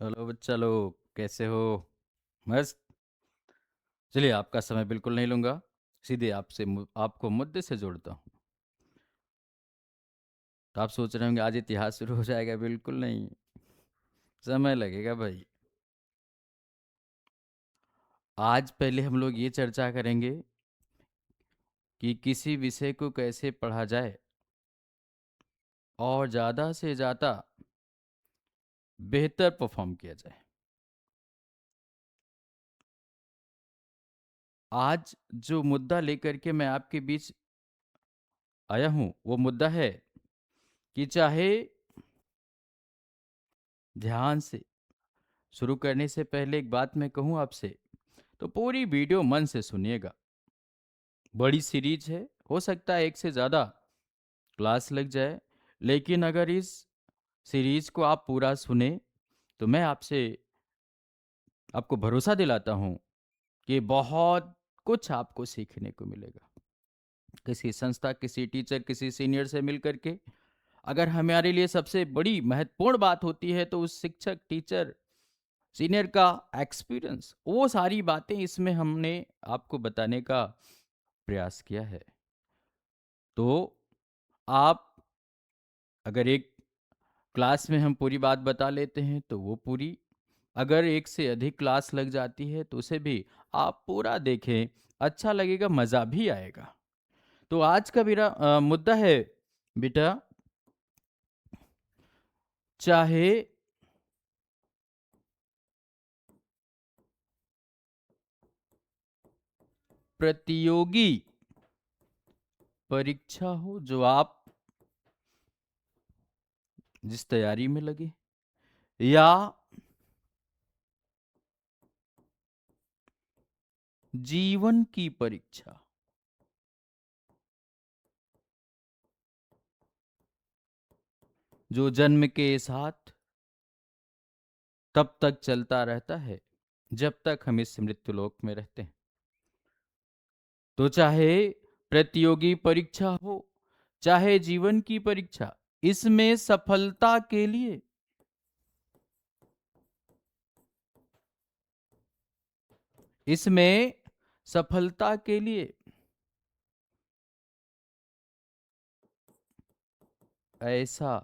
Hello बच्चा लोग, कैसे हो? मस्त। चलिए, आपका समय बिल्कुल नहीं लूंगा। सीधे आपको मुद्दे से जोड़ता हूँ। तो आप सोच रहे होंगे आज इतिहास शुरू हो जाएगा। बिल्कुल नहीं, समय लगेगा भाई। आज पहले हम लोग ये चर्चा करेंगे कि किसी विषय को कैसे पढ़ा जाए और ज़्यादा से ज़्यादा बेहतर परफॉर्म किया जाए। आज जो मुद्दा लेकर के मैं आपके बीच आया हूँ वो मुद्दा है कि चाहे ध्यान से शुरू करने से पहले एक बात मैं कहूँ आपसे, तो पूरी वीडियो मन से सुनिएगा। बड़ी सीरीज है, हो सकता है एक से ज़्यादा क्लास लग जाए, लेकिन अगर इस सीरीज को आप पूरा सुने तो मैं आपको भरोसा दिलाता हूँ कि बहुत कुछ आपको सीखने को मिलेगा। किसी संस्था, किसी टीचर, किसी सीनियर से मिल करके अगर हमारे लिए सबसे बड़ी महत्वपूर्ण बात होती है तो उस शिक्षक, टीचर, सीनियर का एक्सपीरियंस, वो सारी बातें इसमें हमने आपको बताने का प्रयास किया है। तो आप अगर एक क्लास में हम पूरी बात बता लेते हैं तो वो पूरी, अगर एक से अधिक क्लास लग जाती है तो उसे भी आप पूरा देखें, अच्छा लगेगा, मज़ा भी आएगा। तो आज का मेरा मुद्दा है बेटा, चाहे प्रतियोगी परीक्षा हो जो आप जिस तैयारी में लगे, या जीवन की परीक्षा, जो जन्म के साथ तब तक चलता रहता है जब तक हम इस मृत्युलोक में रहते हैं। तो चाहे प्रतियोगी परीक्षा हो, चाहे जीवन की परीक्षा, इसमें सफलता के लिए इसमें सफलता के लिए ऐसा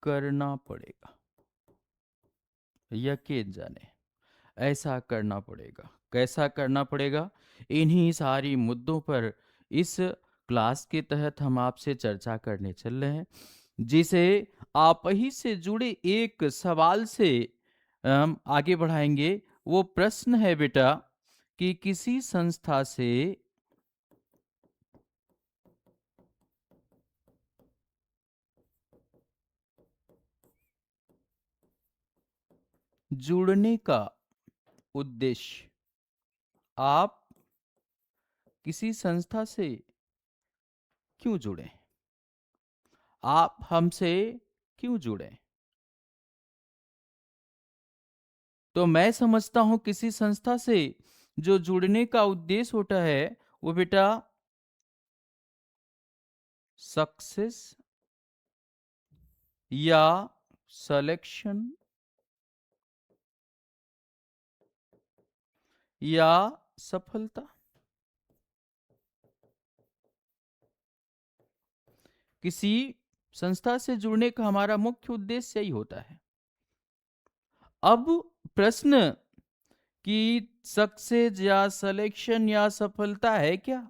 करना पड़ेगा, यकीन जाने ऐसा करना पड़ेगा। कैसा करना पड़ेगा? इन्हीं सारी मुद्दों पर इस क्लास के तहत हम आपसे चर्चा करने चल रहे हैं, जिसे आप ही से जुड़े एक सवाल से हम आगे बढ़ाएंगे। वो प्रश्न है बेटा कि किसी संस्था से जुड़ने का उद्देश्य। आप किसी संस्था से क्यों जुड़े? आप हमसे क्यों जुड़े? तो मैं समझता हूं किसी संस्था से जो जुड़ने का उद्देश्य होता है वो बेटा सक्सेस या सिलेक्शन या सफलता। किसी संस्था से जुड़ने का हमारा मुख्य उद्देश्य यही होता है। अब प्रश्न कि सक्सेस या सिलेक्शन या सफलता है क्या?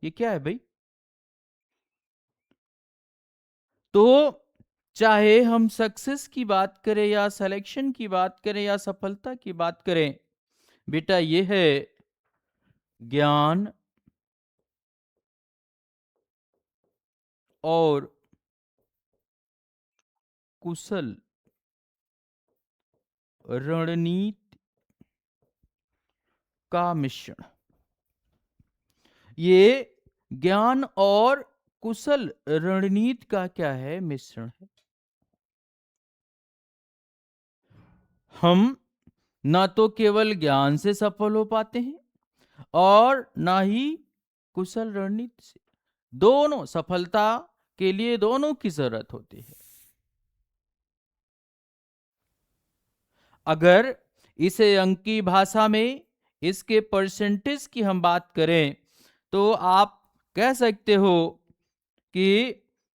ये क्या है भाई? तो चाहे हम सक्सेस की बात करें या सिलेक्शन की बात करें या सफलता की बात करें, बेटा ये है ज्ञान और कुशल रणनीति का मिश्रण। ये ज्ञान और कुशल रणनीति का क्या है? मिश्रण है। हम ना तो केवल ज्ञान से सफल हो पाते हैं और ना ही कुशल रणनीति से। दोनों सफलता के लिए दोनों की जरूरत होती है। अगर इसे अंक की भाषा में इसके परसेंटेज की हम बात करें तो आप कह सकते हो कि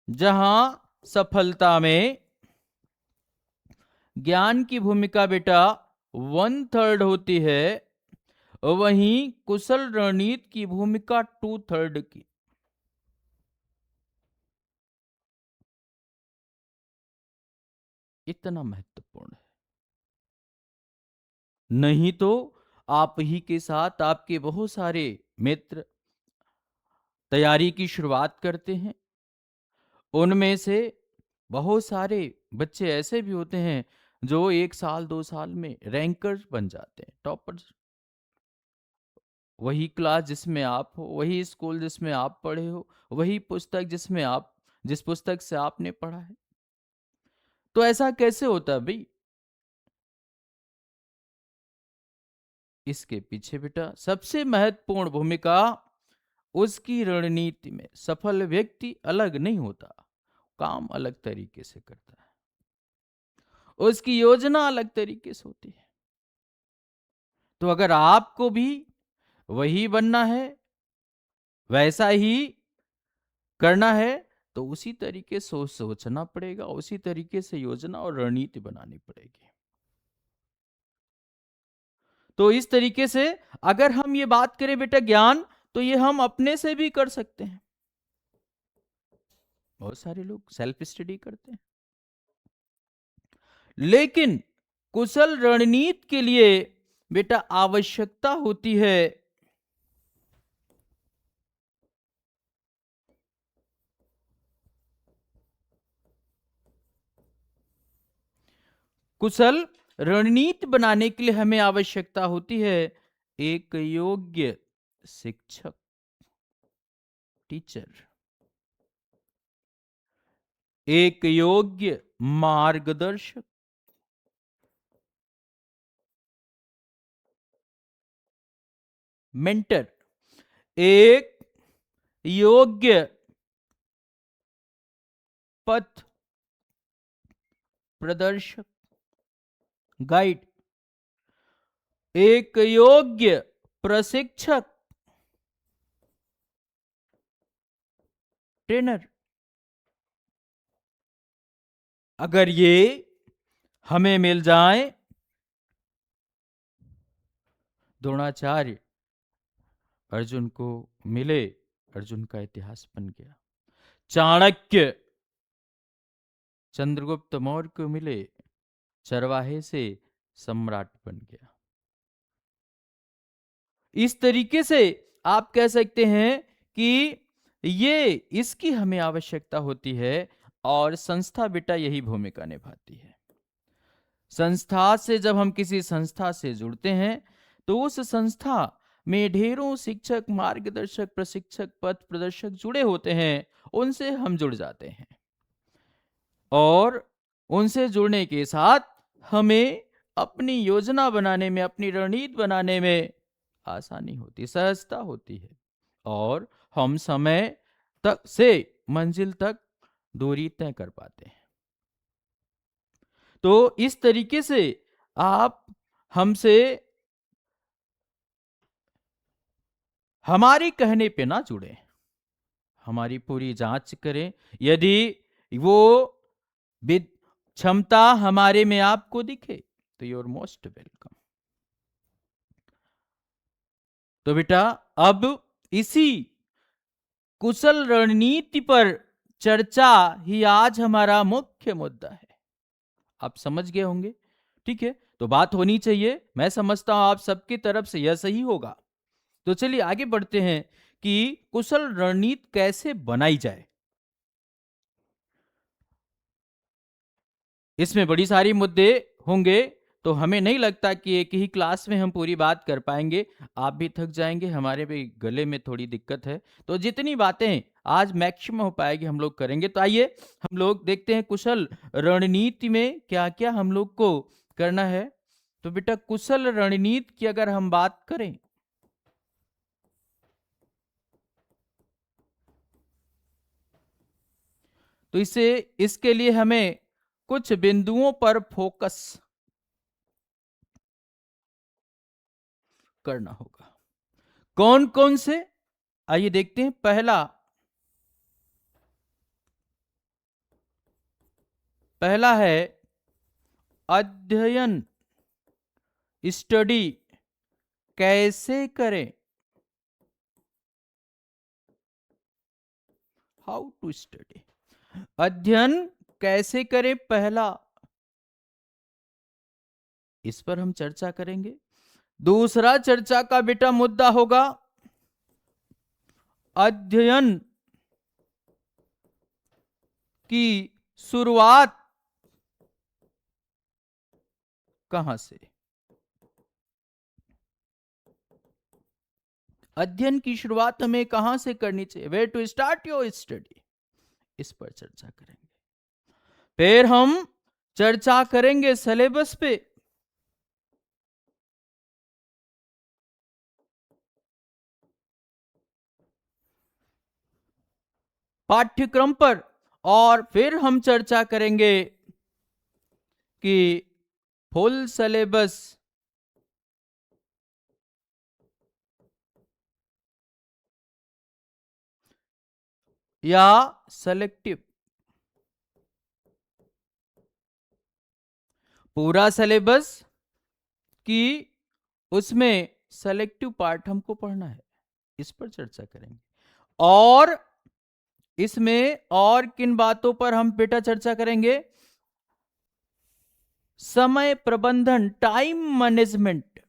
जहां सफलता में ज्ञान की भूमिका बेटा 1/3 होती है, वहीं कुशल रणनीति की भूमिका 2/3 की। इतना महत्वपूर्ण है। नहीं तो आप ही के साथ आपके बहुत सारे मित्र तैयारी की शुरुआत करते हैं, उनमें से बहुत सारे बच्चे ऐसे भी होते हैं जो 1 साल 2 साल में रैंकर्स बन जाते हैं, टॉपर्स। वही क्लास जिसमें आप हो, वही स्कूल जिसमें आप पढ़े हो, वही पुस्तक जिस पुस्तक से आपने पढ़ा है। तो ऐसा कैसे होता है भाई? इसके पीछे बेटा सबसे महत्वपूर्ण भूमिका उसकी रणनीति में। सफल व्यक्ति अलग नहीं होता, काम अलग तरीके से करता है, उसकी योजना अलग तरीके से होती है। तो अगर आपको भी वही बनना है, वैसा ही करना है, तो उसी तरीके से सोचना पड़ेगा, उसी तरीके से योजना और रणनीति बनानी पड़ेगी। तो इस तरीके से अगर हम ये बात करें बेटा ज्ञान, तो ये हम अपने से भी कर सकते हैं। बहुत सारे लोग सेल्फ स्टडी करते हैं, लेकिन कुशल रणनीति के लिए बेटा आवश्यकता होती है कुशल रणनीति बनाने के लिए हमें आवश्यकता होती है एक योग्य शिक्षक, टीचर, एक योग्य मार्गदर्शक, मेंटर, एक योग्य पथ प्रदर्शक, गाइड, एक योग्य प्रशिक्षक, ट्रेनर। अगर ये हमें मिल जाए, द्रोणाचार्य अर्जुन को मिले, अर्जुन का इतिहास बन गया। चाणक्य चंद्रगुप्त मौर्य को मिले, चरवाहे से सम्राट बन गया। इस तरीके से आप कह सकते हैं कि ये इसकी हमें आवश्यकता होती है, और संस्था बेटा यही भूमिका निभाती है। संस्था से जब हम किसी संस्था से जुड़ते हैं तो उस संस्था में ढेरों शिक्षक, मार्गदर्शक, प्रशिक्षक, पथ प्रदर्शक जुड़े होते हैं, उनसे हम जुड़ जाते हैं, और उनसे जुड़ने के साथ हमें अपनी योजना बनाने में, अपनी रणनीति बनाने में आसानी होती, सहजता होती है, और हम समय तक से मंजिल तक दूरी तय कर पाते हैं। तो इस तरीके से आप हमसे हमारे कहने पे ना जुड़े, हमारी पूरी जांच करें। यदि वो क्षमता हमारे में आपको दिखे तो यू आर मोस्ट वेलकम। तो बेटा अब इसी कुशल रणनीति पर चर्चा ही आज हमारा मुख्य मुद्दा है। आप समझ गए होंगे, ठीक है? तो बात होनी चाहिए, मैं समझता हूं आप सबकी तरफ से यह सही होगा। तो चलिए आगे बढ़ते हैं कि कुशल रणनीति कैसे बनाई जाए। इसमें बड़ी सारी मुद्दे होंगे, तो हमें नहीं लगता कि एक ही क्लास में हम पूरी बात कर पाएंगे। आप भी थक जाएंगे, हमारे भी गले में थोड़ी दिक्कत है, तो जितनी बातें आज मैक्सिमम हो पाएगी हम लोग करेंगे। तो आइए हम लोग देखते हैं कुशल रणनीति में क्या क्या हम लोग को करना है। तो बेटा कुशल रणनीति की अगर हम बात करें, तो इसके लिए हमें कुछ बिंदुओं पर फोकस करना होगा। कौन कौन से, आइए देखते हैं। पहला है अध्ययन, स्टडी कैसे करें, हाउ टू स्टडी, अध्ययन कैसे करें पहला, इस पर हम चर्चा करेंगे। दूसरा चर्चा का बेटा मुद्दा होगा अध्ययन की शुरुआत कहां से, अध्ययन की शुरुआत हमें कहां से करनी चाहिए, where to start your study, इस पर चर्चा करेंगे। फिर हम चर्चा करेंगे सिलेबस पे, पाठ्यक्रम पर, और फिर हम चर्चा करेंगे कि फुल सिलेबस या सेलेक्टिव, पूरा सिलेबस की उसमें सेलेक्टिव पार्ट हमको पढ़ना है, इस पर चर्चा करेंगे। और इसमें और किन बातों पर हम बेटा चर्चा करेंगे, समय प्रबंधन, टाइम मैनेजमेंट,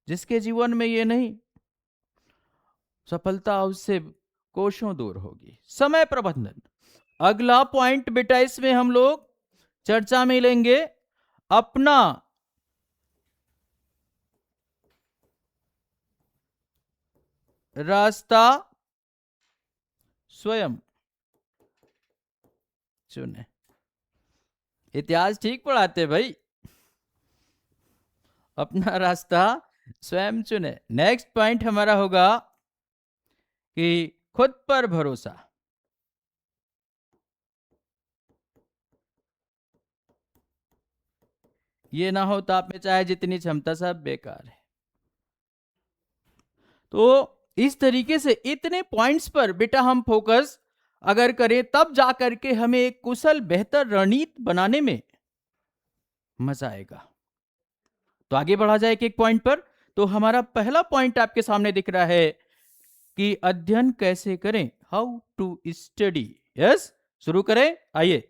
जिसके जीवन में ये नहीं, सफलता उससे कोसों दूर होगी। समय प्रबंधन अगला पॉइंट बेटा, इसमें हम लोग चर्चा में लेंगे अपना रास्ता स्वयं चुने। इतिहास ठीक पढ़ाते भाई, अपना रास्ता स्वयं चुने। नेक्स्ट पॉइंट हमारा होगा कि खुद पर भरोसा, ये ना हो तो आप में चाहे जितनी क्षमता सब बेकार है। तो इस तरीके से इतने पॉइंट्स पर बेटा हम फोकस अगर करें, तब जा करके हमें एक कुशल बेहतर रणनीति बनाने में मजा आएगा। तो आगे बढ़ा जाए एक एक पॉइंट पर। तो हमारा पहला पॉइंट आपके सामने दिख रहा है कि अध्ययन कैसे करें, हाउ टू स्टडी। यस, शुरू करें, आइए।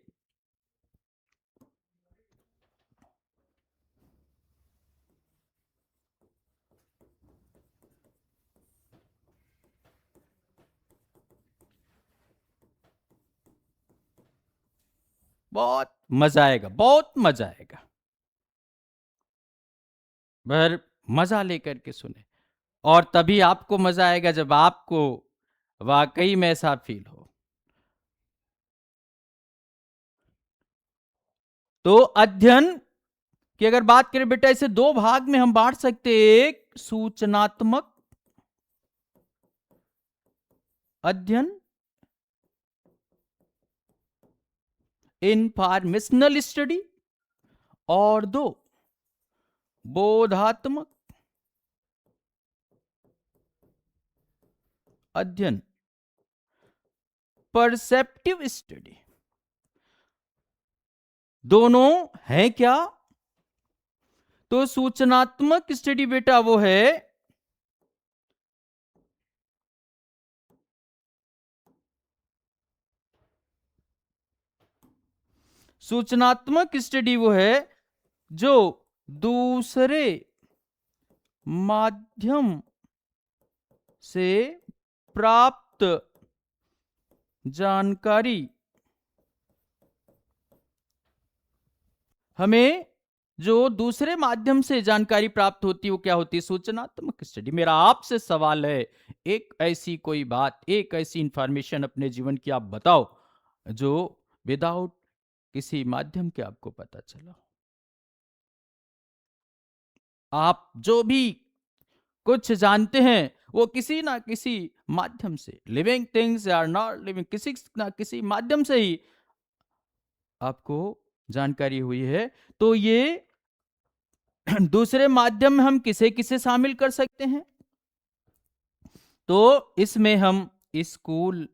बहुत मजा आएगा, बहुत मजा आएगा, पर मजा लेकर के सुने, और तभी आपको मजा आएगा जब आपको वाकई में ऐसा फील हो। तो अध्ययन की अगर बात करें बेटा, इसे दो भाग में हम बांट सकते हैं। एक सूचनात्मक अध्ययन, इंफॉर्मेशनल स्टडी, और दो बोधात्मक अध्ययन, परसेप्टिव स्टडी। दोनों है क्या? तो सूचनात्मक स्टडी बेटा वो है सूचनात्मक स्टडी वो है जो दूसरे माध्यम से प्राप्त जानकारी हमें, जो दूसरे माध्यम से जानकारी प्राप्त होती है वो क्या होती है? सूचनात्मक स्टडी। मेरा आपसे सवाल है, एक ऐसी कोई बात, एक ऐसी इंफॉर्मेशन अपने जीवन की आप बताओ जो विदाउट किसी माध्यम के आपको पता चला। आप जो भी कुछ जानते हैं वो किसी ना किसी माध्यम से, living things are not living, किसी ना किसी माध्यम से ही आपको जानकारी हुई है। तो ये दूसरे माध्यम में हम किसे किसे शामिल कर सकते हैं? तो इसमें हम स्कूल,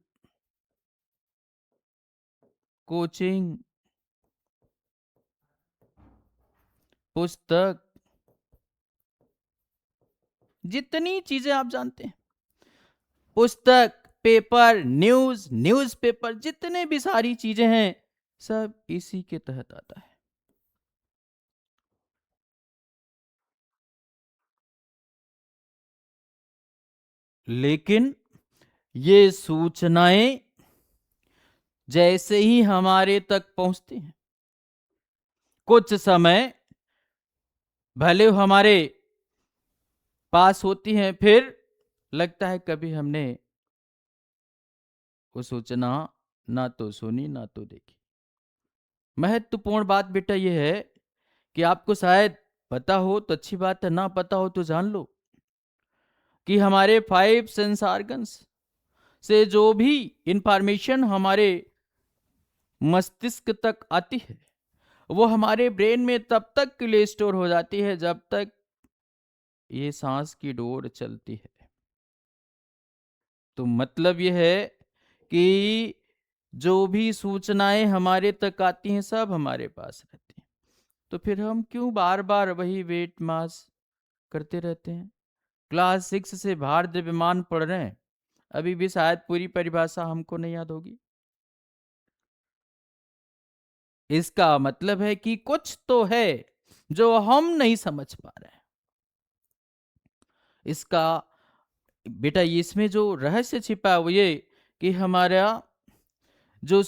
कोचिंग, पुस्तक, जितनी चीजें आप जानते हैं, पुस्तक, पेपर, न्यूज़पेपर, जितने भी सारी चीजें हैं, सब इसी के तहत आता है। लेकिन ये सूचनाएं जैसे ही हमारे तक पहुंचती हैं, कुछ समय भले हमारे पास होती हैं, फिर लगता है कभी हमने वो सूचना ना तो सुनी ना तो देखी। महत्वपूर्ण बात बेटा यह है कि आपको शायद पता हो तो अच्छी बात है, ना पता हो तो जान लो कि हमारे 5 सेंस ऑर्गन्स से जो भी इंफॉर्मेशन हमारे मस्तिष्क तक आती है, वो हमारे ब्रेन में तब तक के लिए स्टोर हो जाती है जब तक ये सांस की डोर चलती है। तो मतलब यह है कि जो भी सूचनाएं हमारे तक आती हैं, सब हमारे पास रहती हैं। तो फिर हम क्यों बार बार वही वेट मास करते रहते हैं? क्लास 6 से भारत विमान पढ़ रहे हैं, अभी भी शायद पूरी परिभाषा हमको नहीं याद होगी। इसका मतलब है कि कुछ तो है जो हम नहीं समझ पा रहे हैं। इसका बेटा इसमें जो रहस्य छिपा है वो ये कि हमारा जो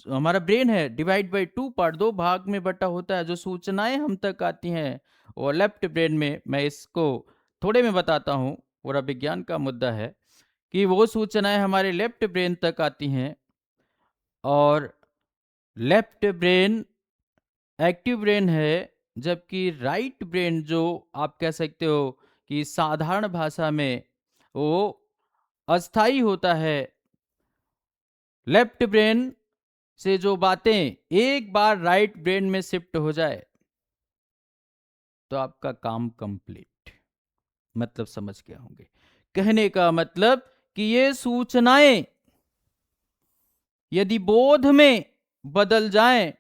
हमारा ब्रेन है डिवाइड बाय 2 पार्ट, 2 भाग में बटा होता है। जो सूचनाएं हम तक आती हैं वो लेफ्ट ब्रेन में, मैं इसको थोड़े में बताता हूँ, पूरा विज्ञान का मुद्दा है कि वो सूचनाएं हमारे लेफ्ट ब्रेन तक आती हैं, और लेफ्ट ब्रेन एक्टिव ब्रेन है, जबकि राइट ब्रेन जो आप कह सकते हो कि साधारण भाषा में वो अस्थाई होता है। लेफ्ट ब्रेन से जो बातें एक बार राइट ब्रेन में शिफ्ट हो जाए तो आपका काम कंप्लीट। मतलब समझ गए होंगे कहने का मतलब कि ये सूचनाएं यदि बोध में बदल जाएं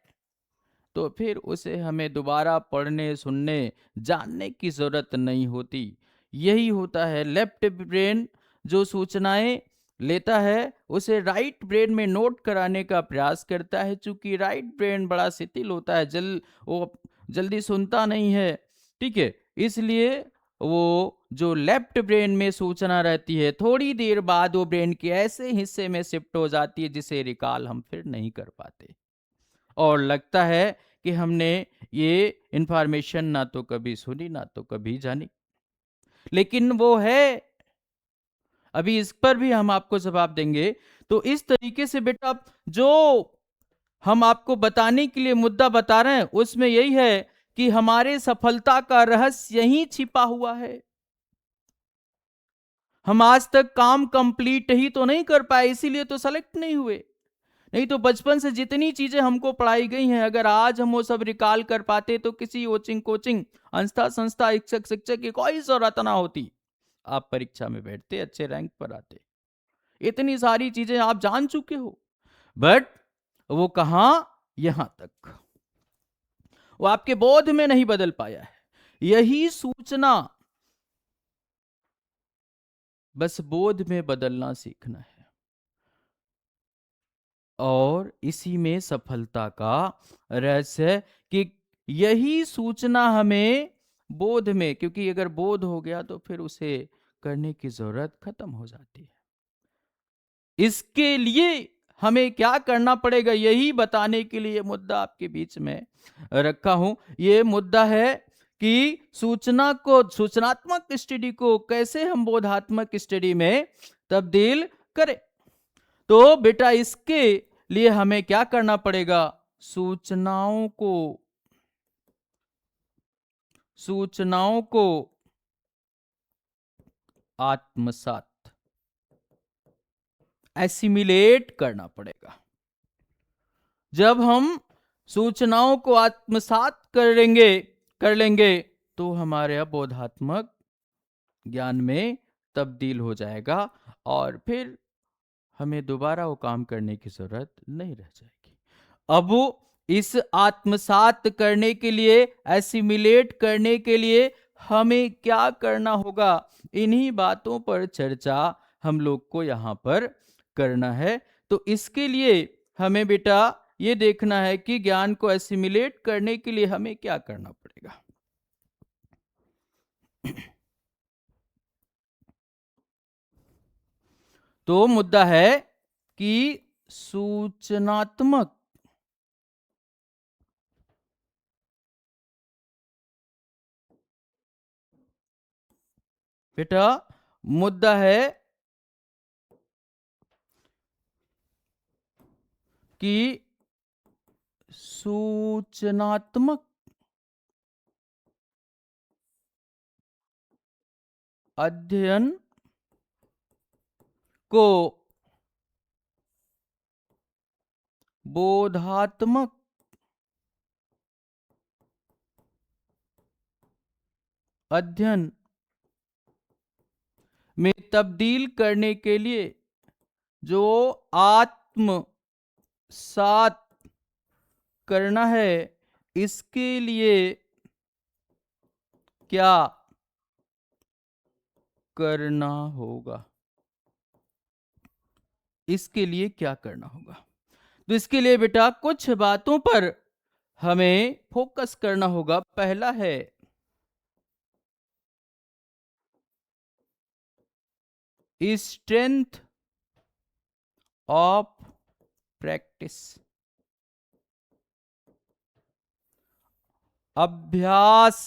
तो फिर उसे हमें दोबारा पढ़ने, सुनने, जानने की जरूरत नहीं होती। यही होता है, लेफ्ट ब्रेन जो सूचनाएं लेता है उसे राइट ब्रेन में नोट कराने का प्रयास करता है। चूंकि राइट ब्रेन बड़ा शिथिल होता है, वो जल्दी सुनता नहीं है, ठीक है, इसलिए वो जो लेफ्ट ब्रेन में सूचना रहती है थोड़ी देर बाद वो ब्रेन के ऐसे हिस्से में शिफ्ट हो जाती है जिसे रिकॉल हम फिर नहीं कर पाते, और लगता है कि हमने ये इंफॉर्मेशन ना तो कभी सुनी ना तो कभी जानी। लेकिन वो है, अभी इस पर भी हम आपको जवाब देंगे। तो इस तरीके से बेटा जो हम आपको बताने के लिए मुद्दा बता रहे हैं उसमें यही है कि हमारे सफलता का रहस्य यहीं छिपा हुआ है। हम आज तक काम कंप्लीट ही तो नहीं कर पाए, इसीलिए तो सेलेक्ट नहीं हुए। नहीं तो बचपन से जितनी चीजें हमको पढ़ाई गई हैं, अगर आज हम वो सब रिकॉल कर पाते तो किसी कोचिंग संस्था शिक्षक की कोई जरूरत ना होती। आप परीक्षा में बैठते, अच्छे रैंक पर आते, इतनी सारी चीजें आप जान चुके हो। बट वो कहां, यहां तक वो आपके बोध में नहीं बदल पाया है। यही सूचना बस बोध में बदलना सीखना है, और इसी में सफलता का रहस्य है कि यही सूचना हमें बोध में, क्योंकि अगर बोध हो गया तो फिर उसे करने की जरूरत खत्म हो जाती है। इसके लिए हमें क्या करना पड़ेगा यही बताने के लिए मुद्दा आपके बीच में रखा हूं। ये मुद्दा है कि सूचना को, सूचनात्मक स्टडी को कैसे हम बोधात्मक स्टडी में तब्दील करें। तो बेटा इसके लिए हमें क्या करना पड़ेगा? सूचनाओं को आत्मसात, एसिमिलेट करना पड़ेगा। जब हम सूचनाओं को आत्मसात कर लेंगे तो हमारे अबोधात्मक ज्ञान में तब्दील हो जाएगा और फिर हमें दोबारा वो काम करने की जरूरत नहीं रह जाएगी। अब इस आत्मसात करने के लिए, एसिमिलेट करने के लिए हमें क्या करना होगा, इन्हीं बातों पर चर्चा हम लोग को यहाँ पर करना है। तो इसके लिए हमें बेटा ये देखना है कि ज्ञान को एसिमिलेट करने के लिए हमें क्या करना पड़ेगा। तो मुद्दा है कि सूचनात्मक बेटा मुद्दा है कि सूचनात्मक अध्ययन को बोधात्मक अध्ययन में तब्दील करने के लिए जो आत्मसात करना है, इसके लिए क्या करना होगा, इसके लिए क्या करना होगा। तो इसके लिए बेटा कुछ बातों पर हमें फोकस करना होगा। पहला है स्ट्रेंथ ऑफ प्रैक्टिस, अभ्यास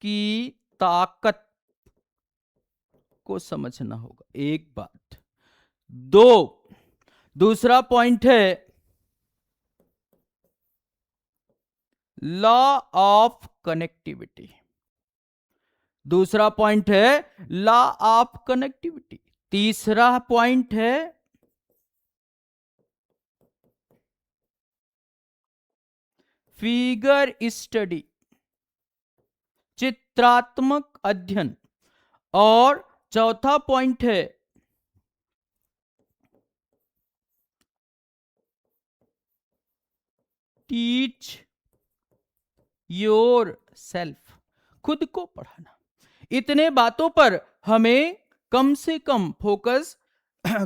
की ताकत को समझना होगा, एक बात। दूसरा पॉइंट है लॉ ऑफ कनेक्टिविटी। दूसरा पॉइंट है लॉ ऑफ कनेक्टिविटी। तीसरा पॉइंट है फिगर स्टडी, चित्रात्मक अध्ययन। और चौथा पॉइंट है टीच योर सेल्फ, खुद को पढ़ाना। इतने बातों पर हमें कम से कम फोकस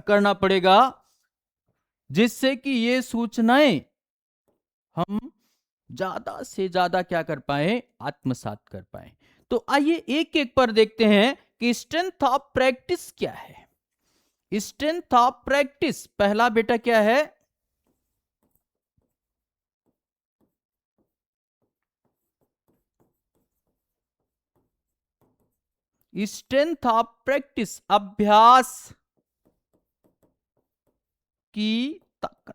करना पड़ेगा, जिससे कि ये सूचनाएं हम ज्यादा से ज्यादा क्या कर पाए, आत्मसात कर पाए। तो आइए एक एक पर देखते हैं कि स्ट्रेंथ ऑफ प्रैक्टिस क्या है। स्ट्रेंथ ऑफ प्रैक्टिस पहला बेटा क्या है, स्ट्रेंथ ऑफ प्रैक्टिस, अभ्यास की ताकत।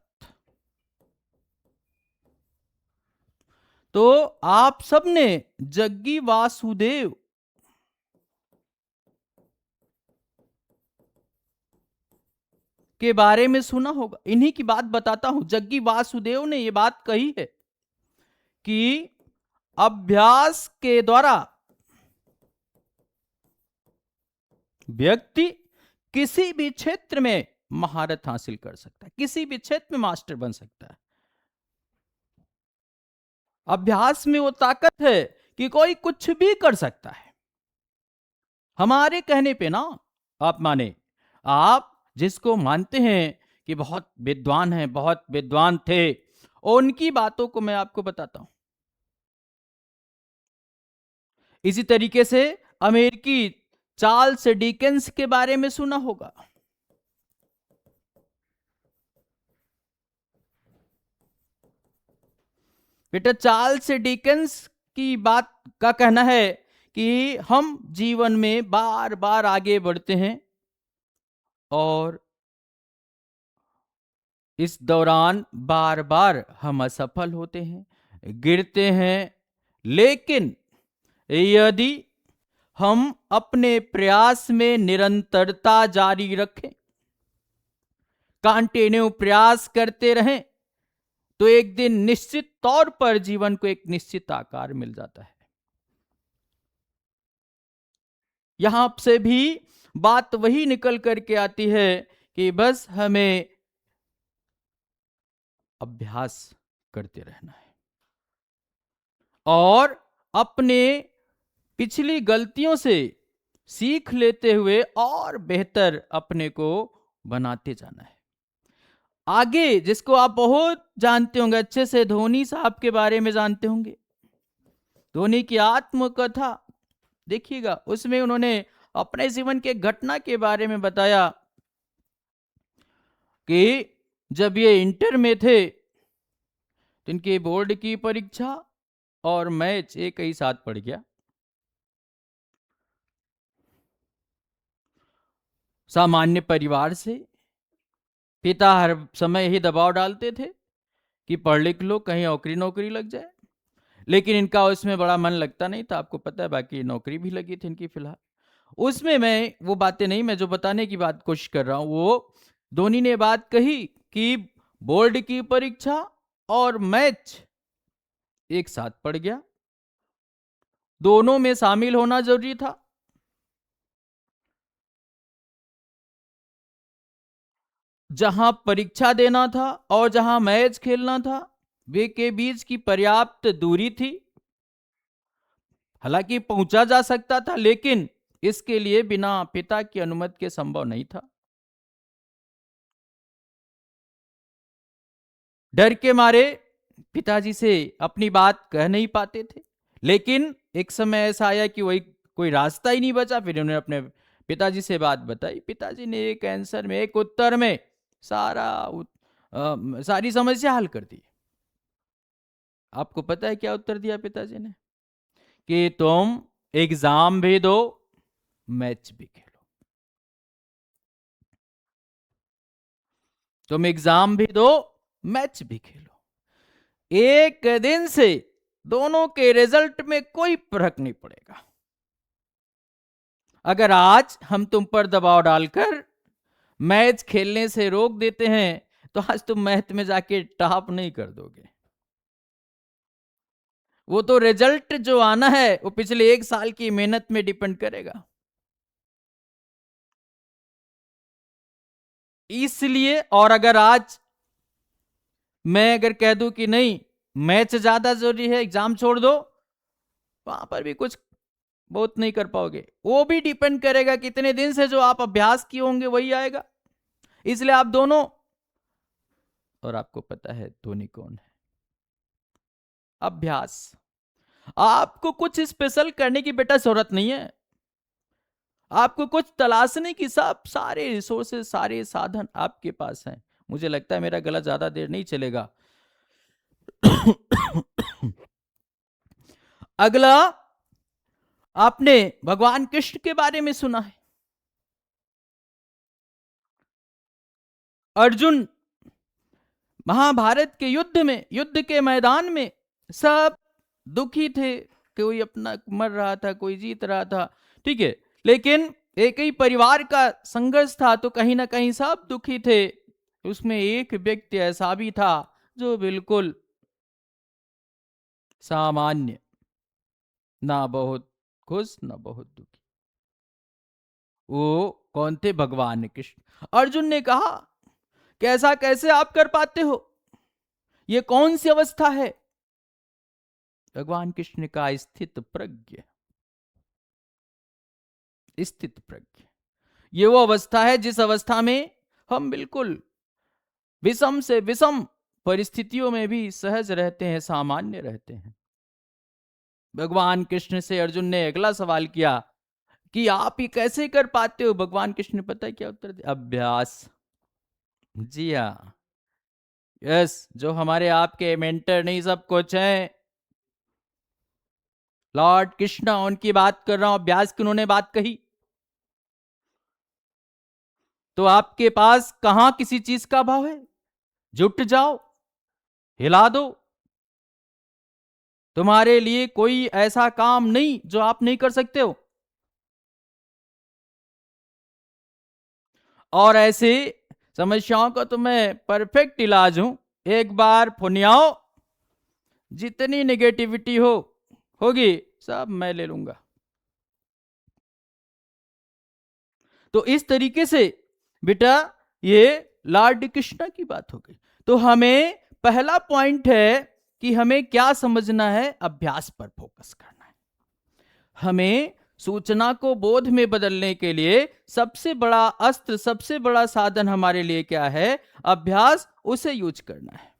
तो आप सबने जग्गी वासुदेव के बारे में सुना होगा। इन्हीं की बात बताता हूं। जग्गी वासुदेव ने यह बात कही है कि अभ्यास के द्वारा व्यक्ति किसी भी क्षेत्र में महारत हासिल कर सकता है, किसी भी क्षेत्र में मास्टर बन सकता है। अभ्यास में वो ताकत है कि कोई कुछ भी कर सकता है। हमारे कहने पे ना, आप माने, आप जिसको मानते हैं कि बहुत विद्वान है, बहुत विद्वान थे, उनकी बातों को मैं आपको बताता हूं। इसी तरीके से अमेरिकी चार्ल्स डिकेंस के बारे में सुना होगा। बेटा चार्ल्स डिकेंस की बात का कहना है कि हम जीवन में बार बार आगे बढ़ते हैं और इस दौरान बार बार हम असफल होते हैं, गिरते हैं, लेकिन यदि हम अपने प्रयास में निरंतरता जारी रखें, कंटिन्यू प्रयास करते रहें, तो एक दिन निश्चित तौर पर जीवन को एक निश्चित आकार मिल जाता है। यहां से भी बात वही निकल करके आती है कि बस हमें अभ्यास करते रहना है और अपने पिछली गलतियों से सीख लेते हुए और बेहतर अपने को बनाते जाना है। आगे जिसको आप बहुत जानते होंगे अच्छे से, धोनी साहब के बारे में जानते होंगे। धोनी की आत्मकथा देखिएगा, उसमें उन्होंने अपने जीवन के घटना के बारे में बताया कि जब ये इंटर में थे तो इनके बोर्ड की परीक्षा और मैच एक ही साथ पड़ गया। सामान्य परिवार से, पिता हर समय ही दबाव डालते थे कि पढ़ लिख लो, कहीं नौकरी नौकरी लग जाए, लेकिन इनका उसमें बड़ा मन लगता नहीं था, आपको पता है। बाकी नौकरी भी लगी थी इनकी फिलहाल। उसमें मैं वो बातें नहीं, मैं जो बताने की बात कोशिश कर रहा हूं, वो धोनी ने बात कही कि बोर्ड की परीक्षा और मैच एक साथ पड़ गया, दोनों में शामिल होना जरूरी था। जहां परीक्षा देना था और जहां मैच खेलना था, वे के बीच की पर्याप्त दूरी थी। हालांकि पहुंचा जा सकता था, लेकिन इसके लिए बिना पिता की अनुमति के संभव नहीं था। डर के मारे पिताजी से अपनी बात कह नहीं पाते थे, लेकिन एक समय ऐसा आया कि वही कोई रास्ता ही नहीं बचा। फिर उन्होंने अपने पिताजी से बात बताई। पिताजी ने एक आंसर में, एक उत्तर में सारी समस्या हल कर दी। आपको पता है क्या उत्तर दिया पिताजी ने? कि तुम एग्जाम भी दो, मैच भी खेलो। तुम एग्जाम भी दो, मैच भी खेलो। एक दिन से दोनों के रिजल्ट में कोई फर्क नहीं पड़ेगा। अगर आज हम तुम पर दबाव डालकर मैच खेलने से रोक देते हैं, तो आज तुम मैथ में जाके टॉप नहीं कर दोगे। वो तो रिजल्ट जो आना है वो पिछले एक साल की मेहनत में डिपेंड करेगा। इसलिए, और अगर आज मैं अगर कह दूं कि नहीं, मैच ज्यादा जरूरी है, एग्जाम छोड़ दो, वहां पर भी कुछ बहुत नहीं कर पाओगे। वो भी डिपेंड करेगा कितने दिन से जो आप अभ्यास किए होंगे वही आएगा। इसलिए आप दोनों, और आपको पता है धोनी कौन है? अभ्यास। आपको कुछ स्पेशल करने की बेटा जरूरत नहीं है। आपको कुछ तलाशने की सारे रिसोर्सेज, सारे साधन आपके पास हैं। मुझे लगता है मेरा गला ज्यादा देर नहीं चलेगा। अगला, आपने भगवान कृष्ण के बारे में सुना है। अर्जुन महाभारत के युद्ध में, युद्ध के मैदान में सब दुखी थे। कोई अपना मर रहा था, कोई जीत रहा था, ठीक है, लेकिन एक ही परिवार का संघर्ष था, तो कहीं ना कहीं सब दुखी थे। उसमें एक व्यक्ति ऐसा भी था जो बिल्कुल सामान्य, ना बहुत खुश ना बहुत दुखी। वो कौन थे? भगवान कृष्ण। अर्जुन ने कहा, कैसा कैसे आप कर पाते हो? ये कौन सी अवस्था है? भगवान कृष्ण का स्थित प्रज्ञ, स्थित प्रज्ञ, ये वो अवस्था है जिस अवस्था में हम बिल्कुल विषम से विषम परिस्थितियों में भी सहज रहते हैं, सामान्य रहते हैं। भगवान कृष्ण से अर्जुन ने अगला सवाल किया कि आप ये कैसे कर पाते हो? भगवान कृष्ण ने पता है क्या उत्तर दिया? अभ्यास। जी हाँ, यस, जो हमारे आपके मेंटर नहीं सब कुछ है, लॉर्ड कृष्ण, उनकी बात कर रहा हूं। अभ्यास की उन्होंने बात कही। तो आपके पास कहां किसी चीज का भाव है? जुट जाओ, हिला दो। तुम्हारे लिए कोई ऐसा काम नहीं जो आप नहीं कर सकते हो। और ऐसी समस्याओं का तो मैं परफेक्ट इलाज हूं। एक बार फुनियाओ, जितनी नेगेटिविटी होगी सब मैं ले लूंगा। तो इस तरीके से बेटा ये लॉर्ड कृष्ण की बात हो गई। तो हमें पहला पॉइंट है कि हमें क्या समझना है, अभ्यास पर फोकस करना है। हमें सूचना को बोध में बदलने के लिए सबसे बड़ा अस्त्र, सबसे बड़ा साधन हमारे लिए क्या है, अभ्यास। उसे यूज करना है।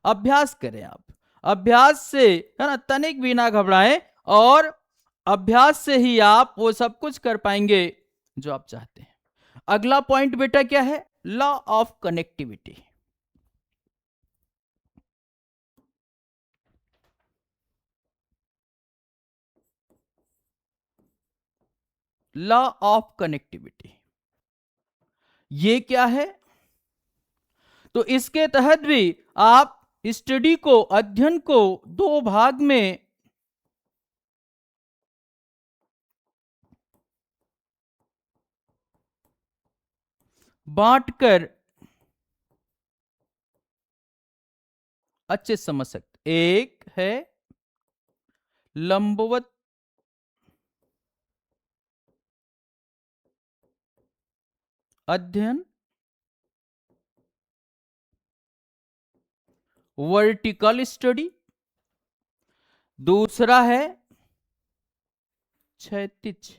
अभ्यास करें आप, अभ्यास से, है ना, तनिक भी ना घबराएं, और अभ्यास से ही आप वो सब कुछ कर पाएंगे जो आप चाहते हैं। अगला पॉइंट बेटा क्या है, law of connectivity. Law of connectivity ये क्या है? तो इसके तहत भी आप स्टडी को, अध्ययन को दो भाग में बांटकर अच्छे समझ सकते। एक है लंबवत अध्ययन, वर्टिकल स्टडी। दूसरा है क्षैतिज,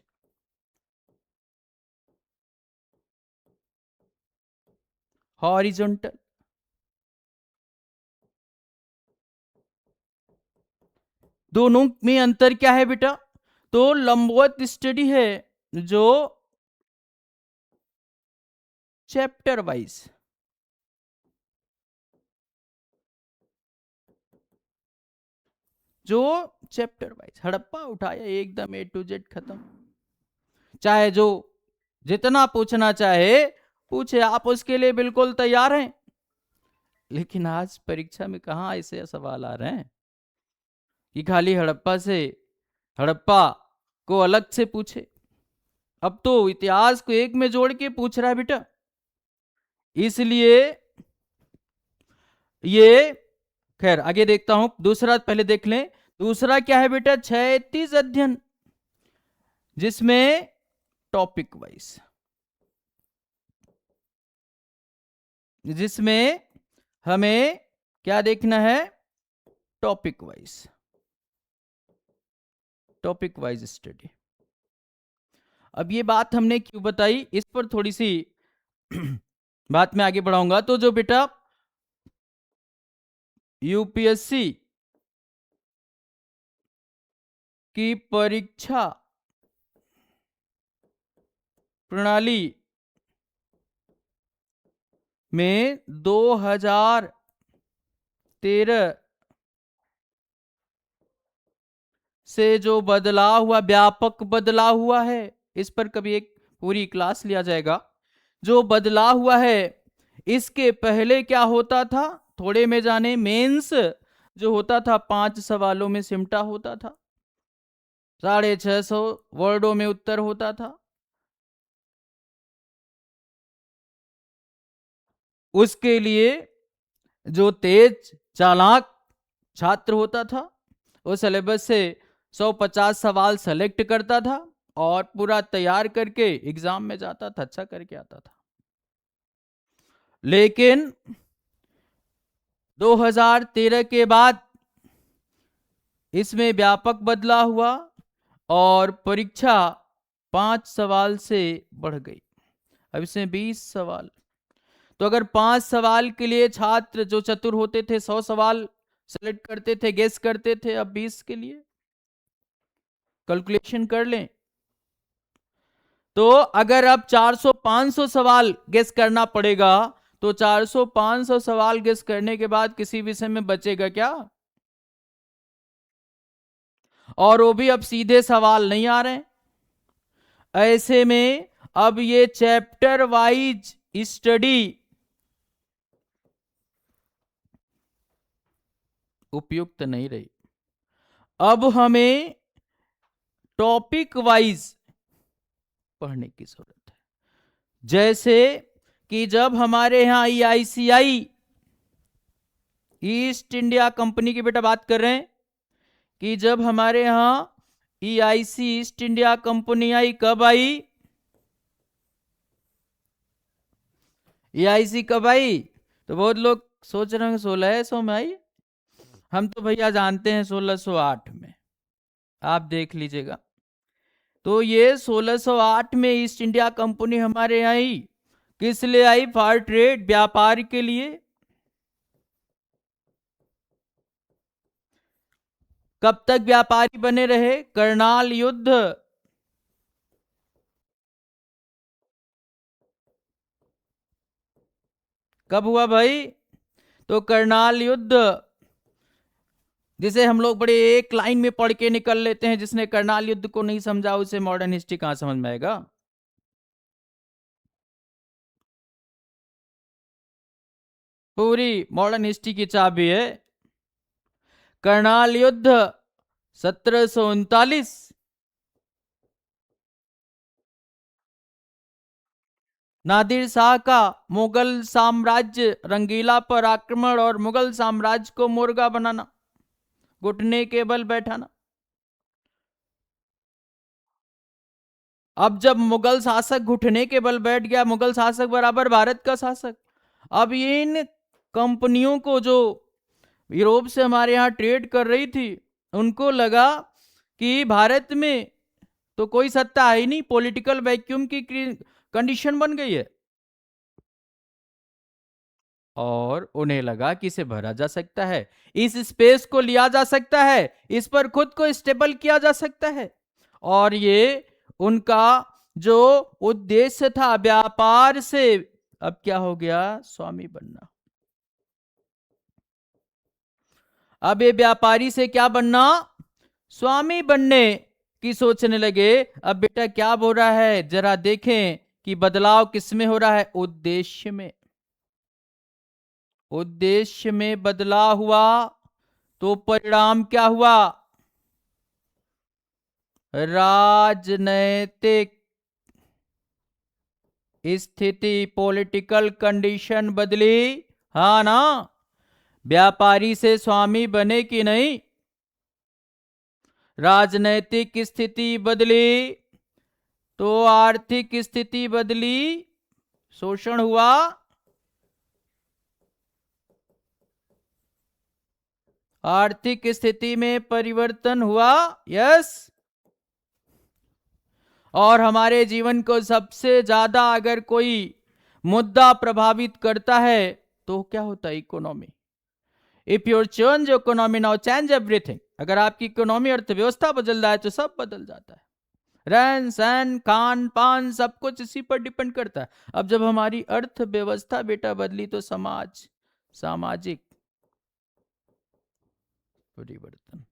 हॉरिजॉन्टल। दोनों में अंतर क्या है बेटा? तो लंबवत स्टडी है जो चैप्टर वाइज, जो चैप्टर वाइज, हड़प्पा उठाया एकदम A to Z खत्म। चाहे जो जितना पूछना चाहे पूछे, आप उसके लिए बिल्कुल तैयार हैं। लेकिन आज परीक्षा में कहां ऐसे सवाल आ रहे हैं कि खाली हड़प्पा को अलग से पूछे। अब तो इतिहास को एक में जोड़ के पूछ रहा है बेटा। इसलिए ये, खैर आगे देखता हूं, दूसरा पहले देख लें। दूसरा क्या है बेटा, क्षैतिज अध्ययन, जिसमें टॉपिक वाइज, जिसमें हमें क्या देखना है, topic wise, topic wise study. अब ये बात हमने क्यों बताई, इस पर थोड़ी सी बात में आगे बढ़ाऊंगा। तो जो बेटा यूपीएससी की परीक्षा प्रणाली में 2013 से जो बदलाव हुआ, व्यापक बदलाव हुआ है, इस पर कभी एक पूरी क्लास लिया जाएगा। जो बदलाव हुआ है, इसके पहले क्या होता था, थोड़े में जाने। मेंस जो होता था 5 सवालों में सिमटा होता था, 650 वर्डों में उत्तर होता था। उसके लिए जो तेज चालाक छात्र होता था, वो सिलेबस से 150 सवाल सेलेक्ट करता था और पूरा तैयार करके एग्जाम में जाता था, अच्छा करके आता था। लेकिन 2013 के बाद इसमें व्यापक बदलाव हुआ और परीक्षा 5 सवाल से बढ़ गई। अब इसमें 20 सवाल। तो अगर 5 सवाल के लिए छात्र जो चतुर होते थे 100 सवाल सेलेक्ट करते थे, गेस करते थे, अब 20 के लिए कैलकुलेशन कर लें। तो अगर अब 400-500 सवाल गेस करना पड़ेगा, तो 400-500 सवाल गेस करने के बाद किसी विषय में बचेगा क्या? और वो भी अब सीधे सवाल नहीं आ रहे। ऐसे में अब ये चैप्टर वाइज स्टडी उपयुक्त नहीं रही। अब हमें टॉपिक वाइज पढ़ने की जरूरत है। जैसे कि जब हमारे यहाँ EICI, ईस्ट इंडिया कंपनी की बेटा बात कर रहे हैं, कि जब हमारे यहाँ EIC ईस्ट इंडिया कंपनी आई, कब आई? EIC कब आई? तो बहुत लोग सोच रहे हैं 1600 में आई। हम तो भैया जानते हैं 1608 में, आप देख लीजिएगा। तो ये 1608 में ईस्ट इंडिया कंपनी हमारे यहाँ आई। किस लिए आई? फॉर ट्रेड, व्यापार के लिए। कब तक व्यापारी बने रहे? करनाल युद्ध। कब हुआ भाई? तो करनाल युद्ध, जिसे हम लोग बड़े एक लाइन में पढ़ के निकल लेते हैं। जिसने करनाल युद्ध को नहीं समझा उसे मॉडर्न हिस्ट्री कहां समझ में आएगा? पूरी मॉडर्न हिस्ट्री की चाबी है करनाल युद्ध 1739। नादिर शाह का मुगल साम्राज्य रंगीला पर आक्रमण और मुगल साम्राज्य को मुर्गा बनाना, घुटने के बल बैठाना। अब जब मुगल शासक घुटने के बल बैठ गया, मुगल शासक बराबर भारत का शासक। अब इन कंपनियों को, जो यूरोप से हमारे यहाँ ट्रेड कर रही थी, उनको लगा कि भारत में तो कोई सत्ता है ही नहीं, पॉलिटिकल वैक्यूम की कंडीशन बन गई है। और उन्हें लगा कि इसे भरा जा सकता है, इस स्पेस को लिया जा सकता है, इस पर खुद को स्टेबल किया जा सकता है। और ये उनका जो उद्देश्य था व्यापार से, अब क्या हो गया? स्वामी बनना। अब ये व्यापारी से क्या बनना? स्वामी बनने की सोचने लगे। अब बेटा क्या हो रहा है, जरा देखें कि बदलाव किस में हो रहा है? उद्देश्य में। उद्देश्य में बदलाव हुआ तो परिणाम क्या हुआ? राजनैतिक स्थिति, पॉलिटिकल कंडीशन बदली। हाँ ना? व्यापारी से स्वामी बने कि नहीं? राजनैतिक स्थिति बदली तो आर्थिक स्थिति बदली, शोषण हुआ, आर्थिक स्थिति में परिवर्तन हुआ। यस। और हमारे जीवन को सबसे ज्यादा अगर कोई मुद्दा प्रभावित करता है तो क्या होता है? Economy. If your change economy now change everything. अगर आपकी इकोनॉमी, अर्थव्यवस्था बदल रहा है तो सब बदल जाता है। रहन सहन, खान पान, सब कुछ इसी पर डिपेंड करता है। अब जब हमारी अर्थव्यवस्था बेटा बदली तो समाज, सामाजिक परिवर्तन।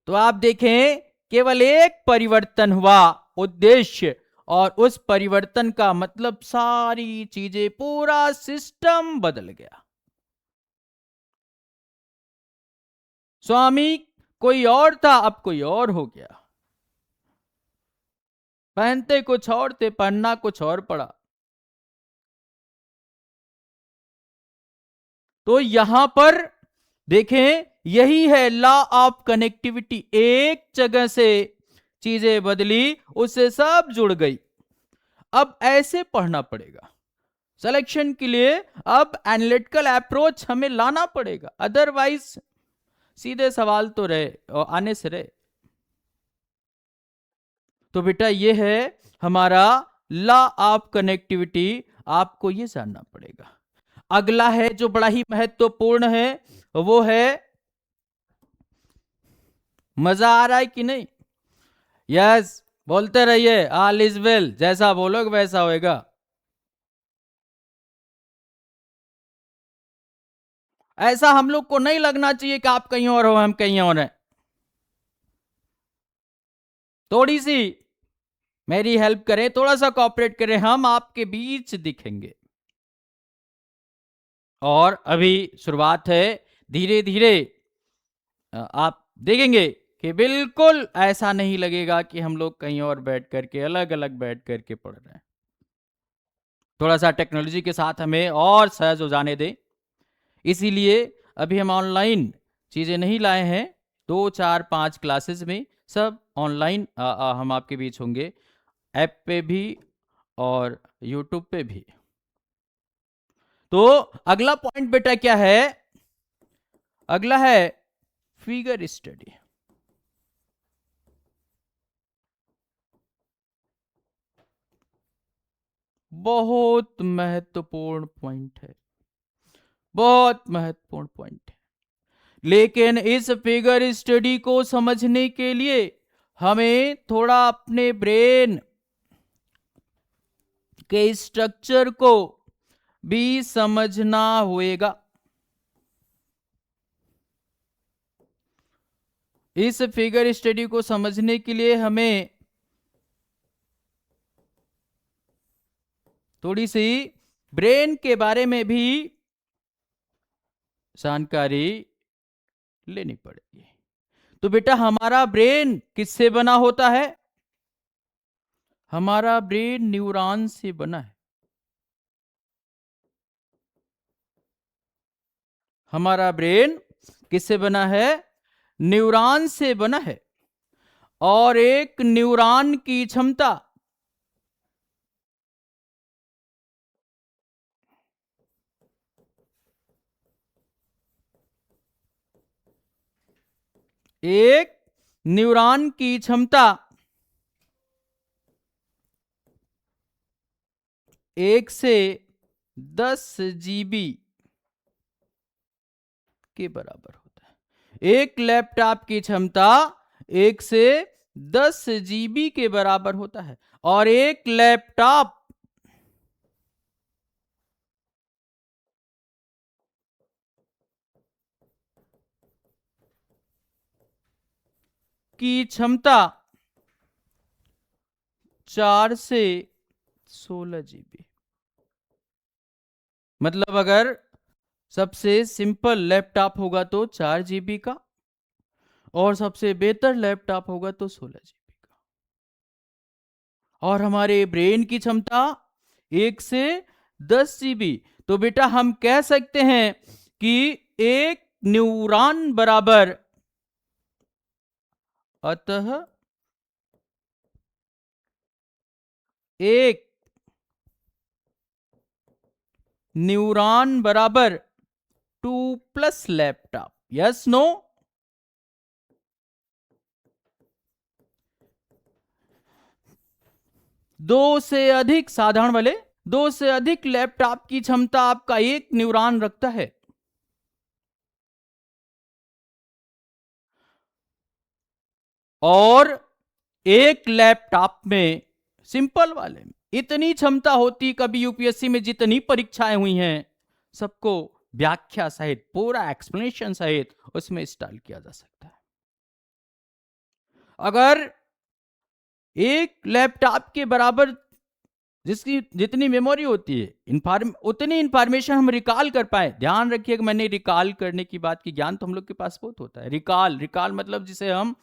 तो आप देखें, केवल एक परिवर्तन हुआ, उद्देश्य, और उस परिवर्तन का मतलब सारी चीजें, पूरा सिस्टम बदल गया। स्वामी कोई और था, अब कोई और हो गया। पहनते कुछ और थे, पहनना कुछ और पड़ा। तो यहां पर देखें, यही है लॉ ऑफ कनेक्टिविटी। एक जगह से चीजें बदली, उससे सब जुड़ गई। अब ऐसे पढ़ना पड़ेगा सिलेक्शन के लिए। अब एनालिटिकल अप्रोच हमें लाना पड़ेगा, अदरवाइज सीधे सवाल तो रहे और आने से रहे। तो बेटा ये है हमारा लॉ ऑफ कनेक्टिविटी, आपको ये जानना पड़ेगा। अगला है जो बड़ा ही महत्वपूर्ण है, वो है, मजा आ रहा है कि नहीं? यस, बोलते रहिए, ऑल इज वेल। जैसा बोलोगे वैसा होएगा। ऐसा हम लोग को नहीं लगना चाहिए कि आप कहीं और हो, हम कहीं और हैं। थोड़ी सी मेरी हेल्प करें, थोड़ा सा कोऑपरेट करें, हम आपके बीच दिखेंगे। और अभी शुरुआत है, धीरे धीरे आप देखेंगे कि बिल्कुल ऐसा नहीं लगेगा कि हम लोग कहीं और बैठ करके अलग अलग बैठ करके पढ़ रहे हैं। थोड़ा सा टेक्नोलॉजी के साथ हमें और सहज हो जाने दें। इसीलिए अभी हम ऑनलाइन चीज़ें नहीं लाए हैं। 2 4 5 क्लासेस में सब ऑनलाइन हम आपके बीच होंगे, ऐप पे भी और यूट्यूब पे भी। तो अगला पॉइंट बेटा क्या है? अगला है फिगर स्टडी। बहुत महत्वपूर्ण पॉइंट है, बहुत महत्वपूर्ण पॉइंट है। लेकिन इस फिगर स्टडी को समझने के लिए हमें थोड़ा अपने ब्रेन के स्ट्रक्चर को भी समझना होएगा। इस फिगर स्टडी को समझने के लिए हमें थोड़ी सी ब्रेन के बारे में भी जानकारी लेनी पड़ेगी। तो बेटा हमारा ब्रेन किससे बना होता है? हमारा ब्रेन न्यूरॉन से बना है। हमारा ब्रेन किससे बना है? न्यूरॉन से बना है। और एक न्यूरॉन की क्षमता एक न्यूरॉन की क्षमता 1 से 10 जीबी के बराबर होता है। एक लैपटॉप की क्षमता 1 से 10 जीबी के बराबर होता है। और एक लैपटॉप की क्षमता 4 से 16 जीबी। मतलब अगर सबसे सिंपल लैपटॉप होगा तो 4 जीबी का, और सबसे बेहतर लैपटॉप होगा तो 16 जीबी का। और हमारे ब्रेन की क्षमता 1 से 10 जीबी। तो बेटा हम कह सकते हैं कि एक न्यूरॉन बराबर, अतः एक न्यूरॉन बराबर 2 प्लस लैपटॉप। Yes no? दो से अधिक साधारण वाले 2 से अधिक लैपटॉप की क्षमता आपका एक न्यूरॉन रखता है। और एक लैपटॉप में, सिंपल वाले में इतनी क्षमता होती, कभी यूपीएससी में जितनी परीक्षाएं हुई हैं सबको व्याख्या सहित, पूरा एक्सप्लेनेशन सहित उसमें इंस्टॉल किया जा सकता है। अगर एक लैपटॉप के बराबर जिसकी जितनी मेमोरी होती है, उतनी इंफॉर्मेशन हम रिकॉल कर पाए। ध्यान रखिएगा, मैंने रिकॉल करने की बात की। ज्ञान तो हम लोग के पास बहुत होता है। रिकॉल, रिकॉल मतलब जिसे हम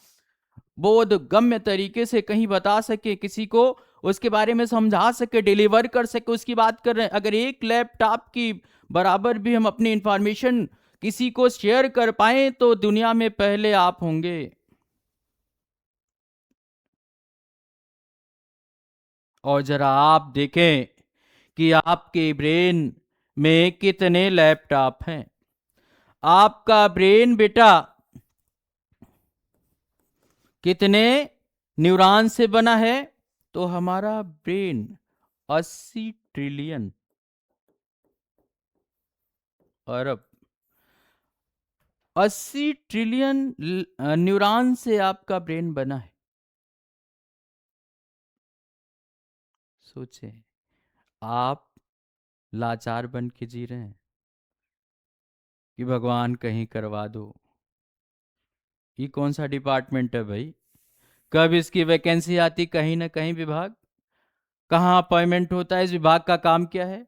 बोध गम्य तरीके से कहीं बता सके, किसी को उसके बारे में समझा सके, डिलीवर कर सके, उसकी बात कर रहे हैं। अगर एक लैपटॉप की बराबर भी हम अपनी इंफॉर्मेशन किसी को शेयर कर पाए तो दुनिया में पहले आप होंगे। और जरा आप देखें कि आपके ब्रेन में कितने लैपटॉप हैं। आपका ब्रेन बेटा कितने न्यूरॉन से बना है? तो हमारा ब्रेन 80 ट्रिलियन अरब 80 ट्रिलियन न्यूरॉन से आपका ब्रेन बना है। सोचे, आप लाचार बन के जी रहे हैं कि भगवान कहीं करवा दो। ये कौन सा डिपार्टमेंट है भाई? कब इसकी वैकेंसी आती? कहीं ना कहीं विभाग, कहाँ अपॉइंटमेंट होता है? इस विभाग का काम क्या है?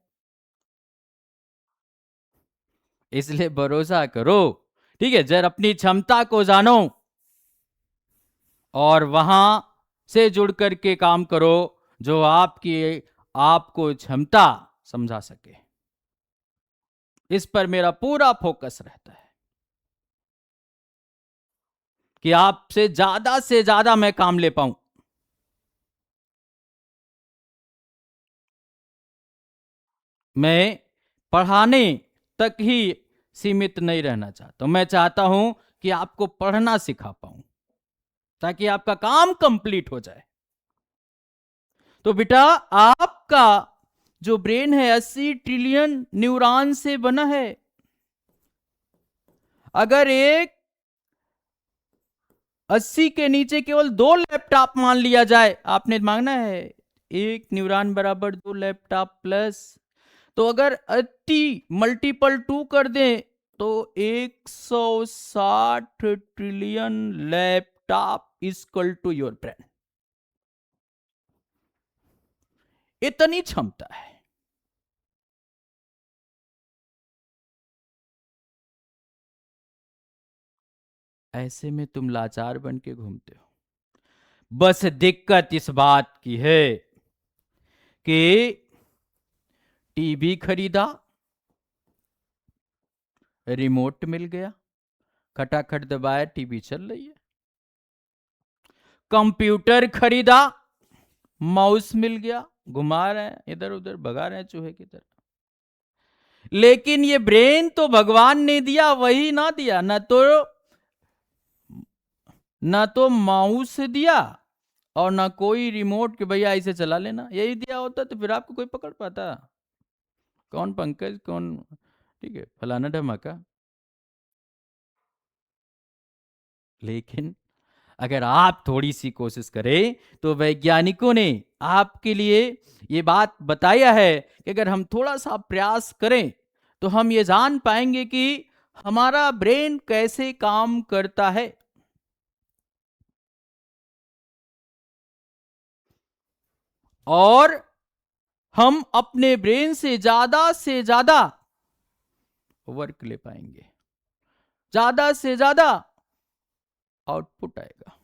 इसलिए भरोसा करो, ठीक है? जरा अपनी क्षमता को जानो। और वहां से जुड़ करके काम करो जो आपको क्षमता समझा सके। इस पर मेरा पूरा फोकस रहता है कि आपसे से ज्यादा मैं काम ले पाऊं। मैं पढ़ाने तक ही सीमित नहीं रहना चाहता हूं, मैं चाहता हूं कि आपको पढ़ना सिखा पाऊं ताकि आपका काम कंप्लीट हो जाए। तो बेटा, आपका जो ब्रेन है 80 ट्रिलियन न्यूरॉन से बना है। अगर एक 80 के नीचे केवल 2 लैपटॉप मान लिया जाए, आपने मांगना है एक न्यूरॉन बराबर 2 लैपटॉप प्लस, तो अगर 80 मल्टीपल 2 कर दें तो 160 trillion laptop equal to your brain. इतनी क्षमता है। ऐसे में तुम लाचार बन के घूमते हो। बस दिक्कत इस बात की है कि टीवी खरीदा, रिमोट मिल गया, खटाखट दबाया, टीवी चल रही है। कंप्यूटर खरीदा, माउस मिल गया, घुमा रहे हैं इधर उधर, भगा रहे हैं चूहे की तरह। लेकिन ये ब्रेन तो भगवान ने दिया, वही ना दिया, ना तो माउस दिया और ना कोई रिमोट कि भैया इसे चला लेना। यही दिया होता तो फिर आपको कोई पकड़ पाता? कौन पंकज, कौन, ठीक है, फलाना ढमाका। लेकिन अगर आप थोड़ी सी कोशिश करें तो वैज्ञानिकों ने आपके लिए ये बात बताया है कि अगर हम थोड़ा सा प्रयास करें तो हम ये जान पाएंगे कि हमारा ब्रेन कैसे काम करता है। और हम अपने ब्रेन से ज्यादा वर्क ले पाएंगे, ज्यादा से ज्यादा आउटपुट आएगा।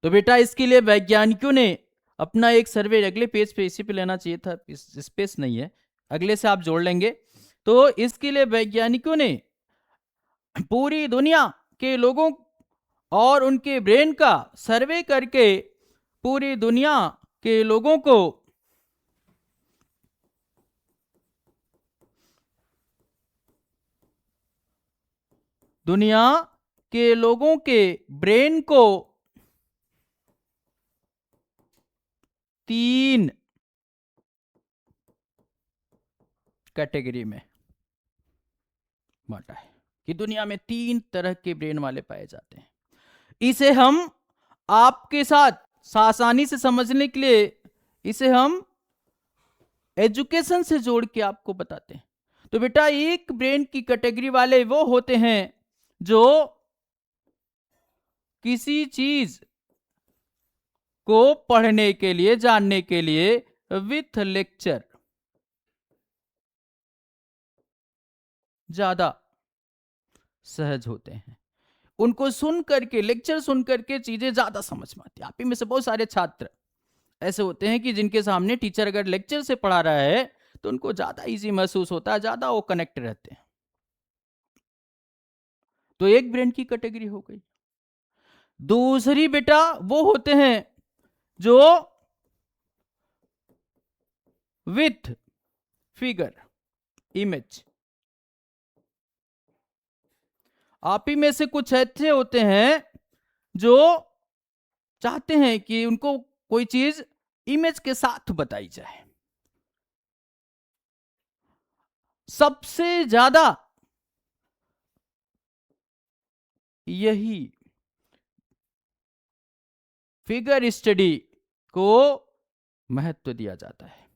तो बेटा, इसके लिए वैज्ञानिकों ने अपना एक सर्वे, अगले पेज पे, इसी पे लेना चाहिए था, स्पेस नहीं है, अगले से आप जोड़ लेंगे। तो इसके लिए वैज्ञानिकों ने पूरी दुनिया के लोगों और उनके ब्रेन का सर्वे करके पूरी दुनिया के लोगों को ब्रेन को 3 कैटेगरी में बांटा है कि दुनिया में 3 तरह के ब्रेन वाले पाए जाते हैं। इसे हम आपके साथ आसानी से समझने के लिए इसे हम एजुकेशन से जोड़ के आपको बताते हैं। तो बेटा, एक ब्रेन की कैटेगरी वाले वो होते हैं जो किसी चीज को पढ़ने के लिए, जानने के लिए विथ लेक्चर ज्यादा सहज होते हैं। उनको सुन करके, लेक्चर सुन करके चीजें ज्यादा समझ में आती है। आप ही में से बहुत सारे छात्र ऐसे होते हैं कि जिनके सामने टीचर अगर लेक्चर से पढ़ा रहा है तो उनको ज्यादा इजी महसूस होता है, ज्यादा वो कनेक्ट रहते हैं। तो एक ब्रेन की कैटेगरी हो गई। दूसरी बेटा वो होते हैं जो विथ फिगर, इमेज। आप ही में से कुछ ऐसे होते हैं जो चाहते हैं कि उनको कोई चीज इमेज के साथ बताई जाए। सबसे ज्यादा यही फिगर स्टडी को महत्व दिया जाता है।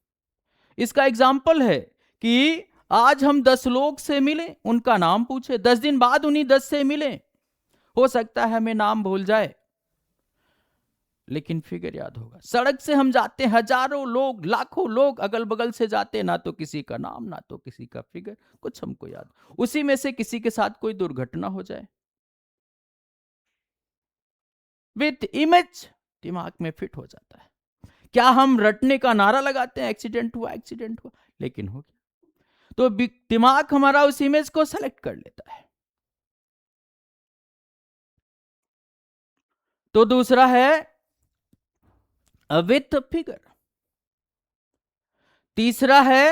इसका एग्जाम्पल है कि आज हम 10 लोग से मिले, उनका नाम पूछे, 10 दिन बाद उन्हीं 10 से मिले, हो सकता है हमें नाम भूल जाए लेकिन फिगर याद होगा। सड़क से हम जाते, हजारों लोग, लाखों लोग अगल बगल से जाते, ना तो किसी का नाम, ना तो किसी का फिगर, कुछ हमको याद। उसी में से किसी के साथ कोई दुर्घटना हो जाए, विथ इमेज दिमाग में फिट हो जाता है। क्या हम रटने का नारा लगाते हैं एक्सीडेंट हुआ एक्सीडेंट हुआ, लेकिन हो गया, तो दिमाग हमारा उस इमेज को सेलेक्ट कर लेता है। तो दूसरा है विथ फिगर, तीसरा है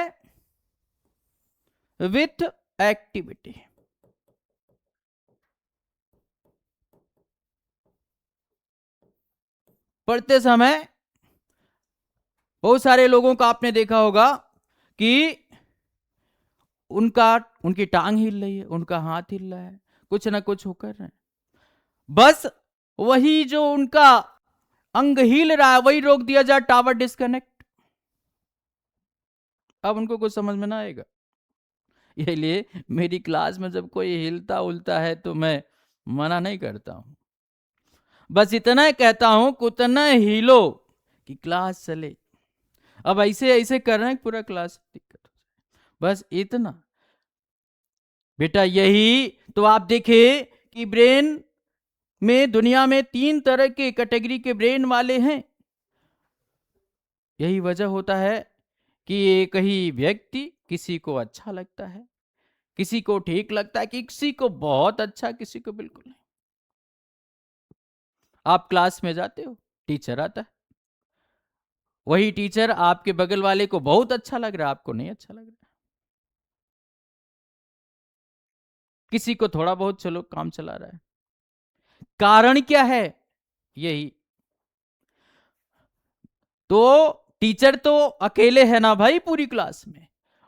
विथ एक्टिविटी। पढ़ते समय बहुत सारे लोगों का आपने देखा होगा कि उनकी टांग हिल रही है, उनका हाथ हिल रहा है, कुछ ना कुछ होकर रहे हैं, बस वही जो उनका अंग हिल रहा है वही रोक दिया जाए, टावर डिस्कनेक्ट। अब उनको कुछ समझ में ना आएगा। इसलिए मेरी क्लास में जब कोई हिलता उलता है तो मैं मना नहीं करता हूं, बस इतना कहता हूं कि उतना हिलो कि क्लास चले। अब ऐसे ऐसे कर रहे हैं पूरा क्लास दिक्कत हो जाए, बस इतना। बेटा यही तो आप देखे कि ब्रेन में दुनिया में 3 तरह के कैटेगरी के ब्रेन वाले हैं। यही वजह होता है कि एक ही व्यक्ति, किसी को अच्छा लगता है, किसी को ठीक लगता है, किसी को बहुत अच्छा, किसी को बिल्कुल नहीं। आप क्लास में जाते हो, टीचर आता है, वही टीचर आपके बगल वाले को बहुत अच्छा लग रहा है, आपको नहीं अच्छा लग रहा है। किसी को थोड़ा बहुत चलो काम चला रहा है। कारण क्या है? यही तो टीचर तो अकेले है ना भाई पूरी क्लास में,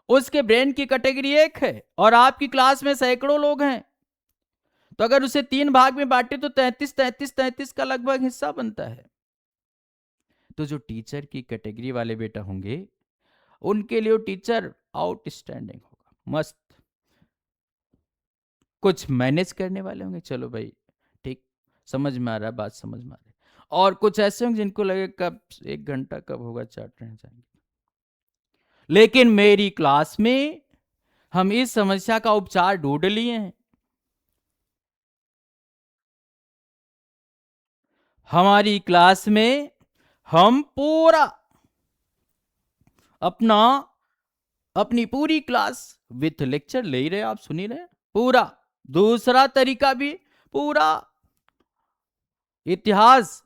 उसके ब्रेन की कैटेगरी एक है और आपकी क्लास में सैकड़ों लोग हैं, तो अगर उसे 3 भाग में बांटे तो 33 का लगभग हिस्सा बनता है। तो जो टीचर की कैटेगरी वाले बेटा होंगे उनके लिए टीचर आउटस्टैंडिंग होगा, मस्त। कुछ मैनेज करने वाले होंगे, चलो भाई ठीक, समझ में आ रहा है, बात समझ में आ रही है। और कुछ ऐसे होंगे जिनको लगे कब 1 घंटा कब होगा, चाट रह जाएंगे। लेकिन मेरी क्लास में हम इस समस्या का उपचार ढूंढ लिए हैं। हमारी क्लास में हम पूरा अपना अपनी पूरी क्लास विथ लेक्चर ले ही रहे, आप सुन ही रहे पूरा। दूसरा तरीका भी, पूरा इतिहास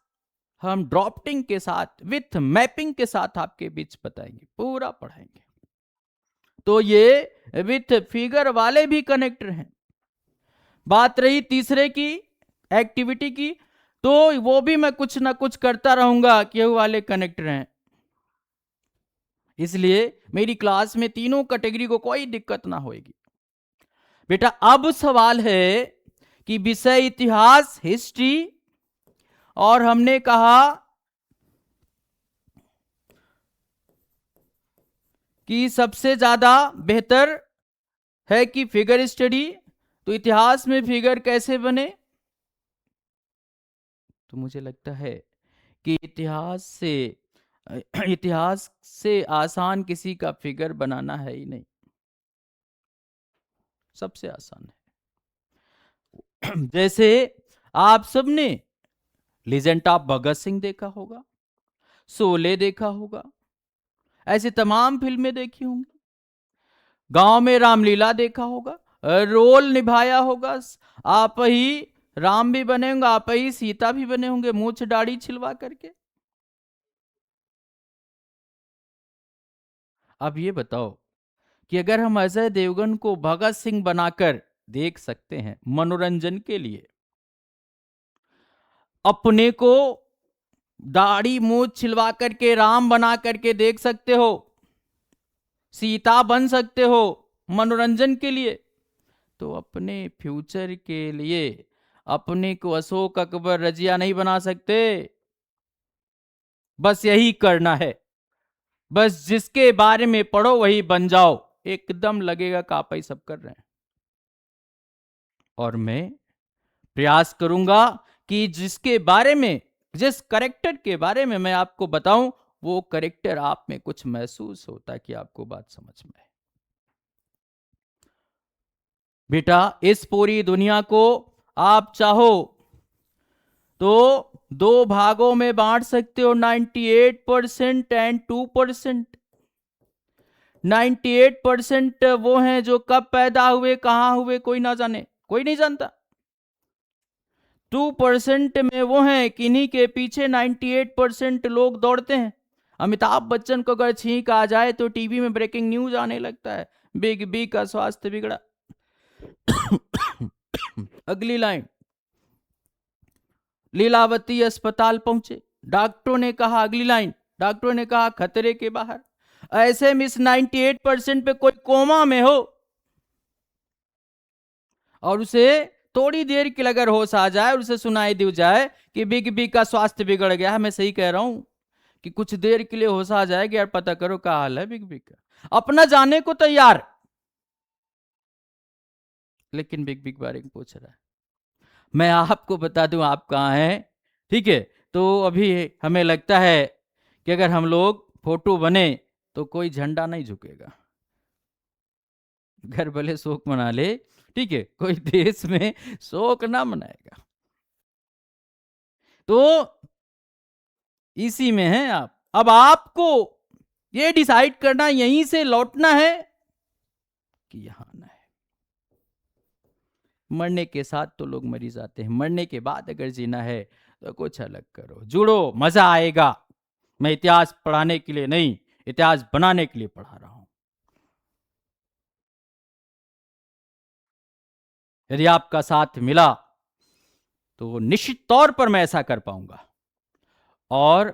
हम ड्रॉप्टिंग के साथ विथ मैपिंग के साथ आपके बीच बताएंगे, पूरा पढ़ाएंगे। तो ये विथ फिगर वाले भी कनेक्टर हैं। बात रही तीसरे की, एक्टिविटी की, तो वो भी मैं कुछ ना कुछ करता रहूंगा कि वाले कनेक्टर हैं। इसलिए मेरी क्लास में तीनों कैटेगरी को कोई दिक्कत ना होगी। बेटा अब सवाल है कि विषय इतिहास, हिस्ट्री, और हमने कहा कि सबसे ज्यादा बेहतर है कि फिगर स्टडी, तो इतिहास में फिगर कैसे बने? तो मुझे लगता है कि इतिहास से आसान किसी का फिगर बनाना है ही नहीं, सबसे आसान है। जैसे आप सबने लेजेंड ऑफ भगत सिंह देखा होगा, शोले देखा होगा, ऐसे तमाम फिल्में देखी होंगी, गांव में रामलीला देखा होगा, रोल निभाया होगा, आप ही राम भी बने होंगे, आप ही सीता भी बने होंगे, मूछ दाढ़ी छिलवा करके। अब ये बताओ कि अगर हम अजय देवगन को भगत सिंह बनाकर देख सकते हैं मनोरंजन के लिए, अपने को दाढ़ी मूछ छिलवा करके राम बना करके देख सकते हो, सीता बन सकते हो मनोरंजन के लिए, तो अपने फ्यूचर के लिए अपने को अशोक अकबर रजिया नहीं बना सकते। बस यही करना है, बस जिसके बारे में पढ़ो वही बन जाओ, एकदम लगेगा कि आप ही सब कर रहे हैं। और मैं प्रयास करूंगा कि जिसके बारे में, जिस करेक्टर के बारे में मैं आपको बताऊं, वो करेक्टर आप में कुछ महसूस होता है कि आपको बात समझ में है। बेटा इस पूरी दुनिया को आप चाहो तो दो भागों में बांट सकते हो, 98% एंड 2%। 98% वो हैं जो कब पैदा हुए, कहां हुए, कोई ना जाने, कोई नहीं जानता। 2% में वो हैं किन्हीं के पीछे 98% लोग दौड़ते हैं। अमिताभ बच्चन को अगर छींक आ जाए तो टीवी में ब्रेकिंग न्यूज आने लगता है, बिग बी का स्वास्थ्य बिगड़ा। अगली लाइन, लीलावती अस्पताल पहुंचे, डॉक्टरों ने कहा, अगली लाइन, डॉक्टरों ने कहा खतरे के बाहर। ऐसे में इस 98% पे कोई कोमा में हो और उसे थोड़ी देर के लिए अगर होश आ जाए और उसे सुनाई दी जाए कि बिग बी का स्वास्थ्य बिगड़ गया है, मैं सही कह रहा हूं कि कुछ देर के लिए होश आ जाएगी, यार पता करो क्या हाल है बिग बी का, अपना जाने को तैयार, लेकिन बिग बिग बारे में पूछ रहा है। मैं आपको बता दूं आप कहाँ हैं, ठीक है। तो अभी हमें लगता है कि अगर हम लोग फोटो बने तो कोई झंडा नहीं झुकेगा, घर भले शोक मना ले, ठीक है, कोई देश में शोक ना मनाएगा। तो इसी में है आप। अब आपको ये डिसाइड करना यहीं से लौटना है कि यहां आना है। मरने के साथ तो लोग मरी जाते हैं, मरने के बाद अगर जीना है तो कुछ अलग करो, जुड़ो, मजा आएगा। मैं इतिहास पढ़ाने के लिए नहीं, इतिहास बनाने के लिए पढ़ा रहा हूं। यदि आपका साथ मिला तो निश्चित तौर पर मैं ऐसा कर पाऊंगा। और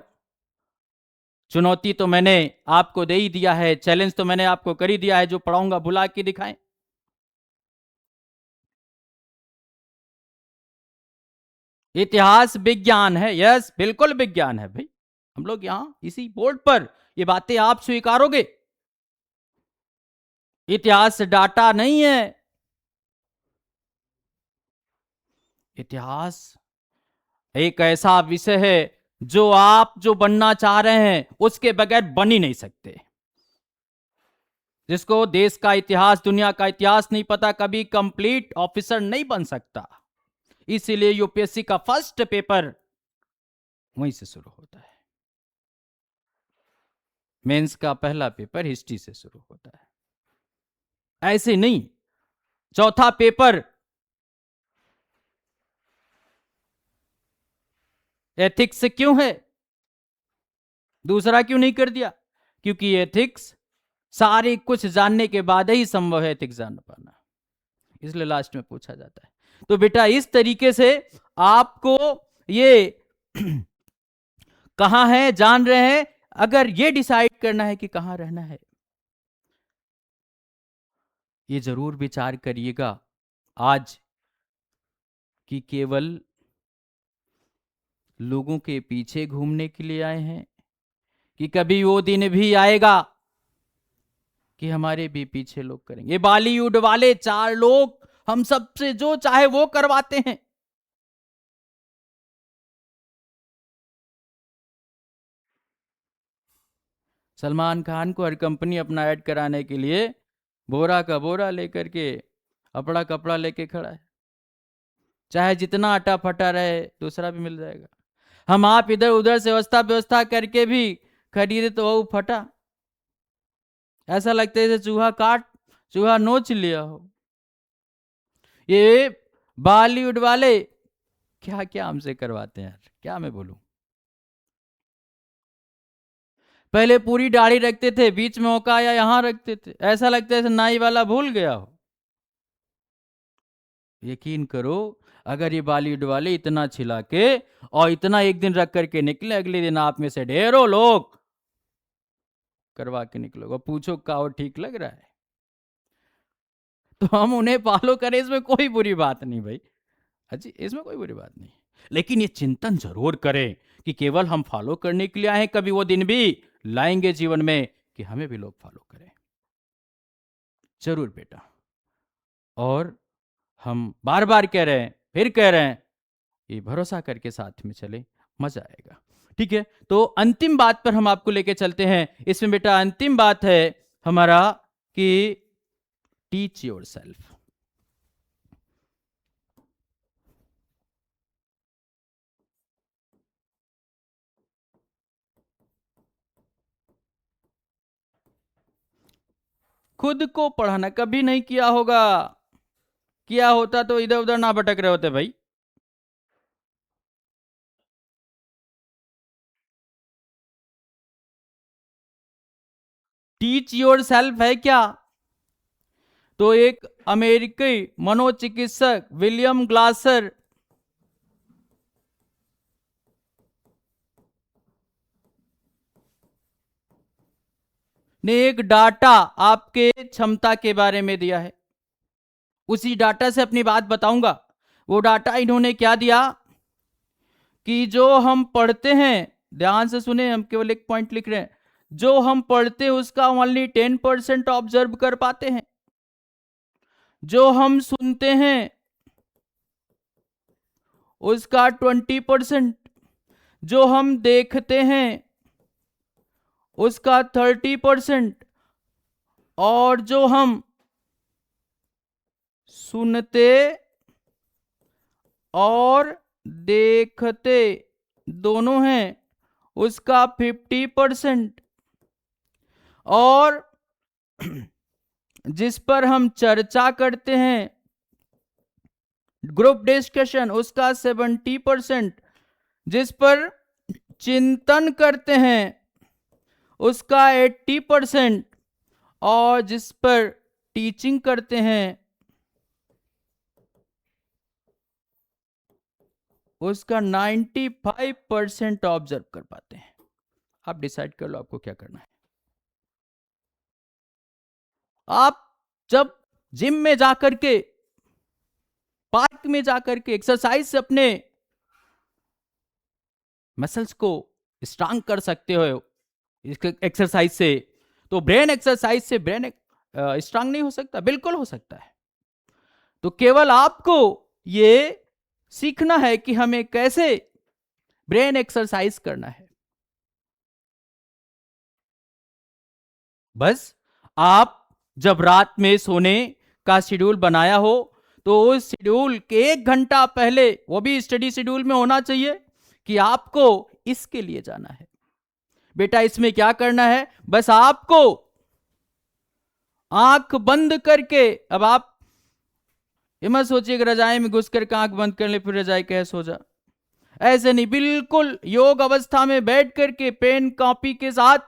चुनौती तो मैंने आपको दे ही दिया है, चैलेंज तो मैंने आपको कर ही दिया है, जो पढ़ाऊंगा बुला के दिखाएं। इतिहास विज्ञान है, यस बिल्कुल विज्ञान है भाई। हम लोग यहां इसी बोर्ड पर ये बातें आप स्वीकारोगे। इतिहास डाटा नहीं है, इतिहास एक ऐसा विषय है जो आप जो बनना चाह रहे हैं उसके बगैर बन ही नहीं सकते। जिसको देश का इतिहास, दुनिया का इतिहास नहीं पता, कभी कंप्लीट ऑफिसर नहीं बन सकता। इसीलिए यूपीएससी का फर्स्ट पेपर वहीं से शुरू होता है, मेंस का पहला पेपर हिस्ट्री से शुरू होता है, ऐसे नहीं। चौथा पेपर एथिक्स से क्यों है, दूसरा क्यों नहीं कर दिया? क्योंकि एथिक्स सारे कुछ जानने के बाद ही संभव है एथिक्स जान पाना, इसलिए लास्ट में पूछा जाता है। तो बेटा इस तरीके से आपको ये कहां है जान रहे हैं। अगर ये डिसाइड करना है कि कहां रहना है, ये जरूर विचार करिएगा आज कि केवल लोगों के पीछे घूमने के लिए आए हैं कि कभी वो दिन भी आएगा कि हमारे भी पीछे लोग करेंगे। ये बॉलीवुड वाले चार लोग हम सबसे जो चाहे वो करवाते हैं। सलमान खान को हर कंपनी अपना ऐड कराने के लिए बोरा का बोरा लेकर के, अपना कपड़ा लेके खड़ा है, चाहे जितना अटा फटा रहे दूसरा भी मिल जाएगा। हम आप इधर उधर से व्यवस्था व्यवस्था करके भी खरीदे तो वो फटा, ऐसा लगता है जैसे चूहा नोच लिया हो। ये बॉलीवुड वाले क्या क्या हमसे करवाते हैं यार, क्या मैं बोलूं। पहले पूरी दाढ़ी रखते थे, बीच में औका या यहां रखते थे, ऐसा लगता है जैसे नाई वाला भूल गया हो। यकीन करो, अगर ये बॉलीवुड वाले इतना छिला के और इतना एक दिन रख करके निकले, अगले दिन आप में से ढेरों लोग करवा के निकलोगे, पूछो का और ठीक लग रहा है, तो हम उन्हें फॉलो करें, इसमें कोई बुरी बात नहीं भाई। अजी इसमें कोई बुरी बात नहीं, लेकिन ये चिंतन जरूर करें कि केवल हम फॉलो करने के लिए आए हैं, कभी वो दिन भी लाएंगे जीवन में कि हमें भी लोग फॉलो करें, जरूर बेटा। और हम बार बार कह रहे हैं, फिर कह रहे हैं, ये भरोसा करके साथ में चले, मजा आएगा। ठीक है, तो अंतिम बात पर हम आपको लेके चलते हैं। इसमें बेटा अंतिम बात है हमारा कि टीच योर सेल्फ। खुद को पढ़ाना कभी नहीं किया होगा। किया होता तो इधर उधर ना भटक रहे होते भाई। टीच योर सेल्फ है क्या? तो एक अमेरिकी मनोचिकित्सक विलियम ग्लासर ने एक डाटा आपके क्षमता के बारे में दिया है। उसी डाटा से अपनी बात बताऊंगा। वो डाटा इन्होंने क्या दिया कि जो हम पढ़ते हैं, ध्यान से सुने, हम केवल एक पॉइंट लिख रहे हैं, जो हम पढ़ते हैं उसका ओनली 10% ऑब्जर्व कर पाते हैं। जो हम सुनते हैं उसका 20%, जो हम देखते हैं उसका 30%, और जो हम सुनते और देखते दोनों हैं उसका 50%, और जिस पर हम चर्चा करते हैं ग्रुप डिस्कशन उसका 70%, जिस पर चिंतन करते हैं उसका 80%, और जिस पर टीचिंग करते हैं उसका 95% ऑब्जर्व कर पाते हैं। आप डिसाइड कर लो आपको क्या करना है। आप जब जिम में जाकर के, पार्क में जाकर के एक्सरसाइज से अपने मसल्स को स्ट्रांग कर सकते हो एक्सरसाइज से, तो ब्रेन एक्सरसाइज से ब्रेन स्ट्रांग नहीं हो सकता? बिल्कुल हो सकता है। तो केवल आपको ये सीखना है कि हमें कैसे ब्रेन एक्सरसाइज करना है। बस आप जब रात में सोने का शेड्यूल बनाया हो तो उस शेड्यूल के 1 घंटा पहले, वो भी स्टडी शेड्यूल में होना चाहिए, कि आपको इसके लिए जाना है। बेटा इसमें क्या करना है, बस आपको आंख बंद करके, अब आप ये मत सोचिए कि रजाई में घुस करके आंख बंद कर ले फिर रजाई कहे सो जा, ऐसे नहीं। बिल्कुल योग अवस्था में बैठ करके पेन कॉपी के साथ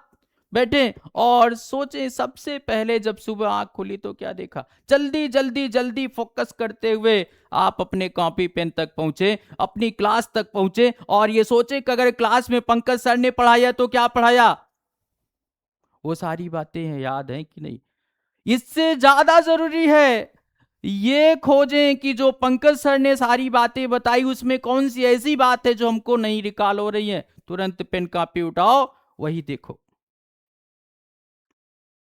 बैठे और सोचें, सबसे पहले जब सुबह आंख खुली तो क्या देखा। जल्दी जल्दी जल्दी फोकस करते हुए आप अपने कॉपी पेन तक पहुंचे, अपनी क्लास तक पहुंचे, और ये सोचे कि अगर क्लास में पंकज सर ने पढ़ाया तो क्या पढ़ाया, वो सारी बातें याद हैं कि नहीं। इससे ज्यादा जरूरी है ये खोजें कि जो पंकज सर ने सारी बातें बताई उसमें कौन सी ऐसी बात है जो हमको नहीं रिकॉल हो रही है। तुरंत पेन कॉपी उठाओ, वही देखो।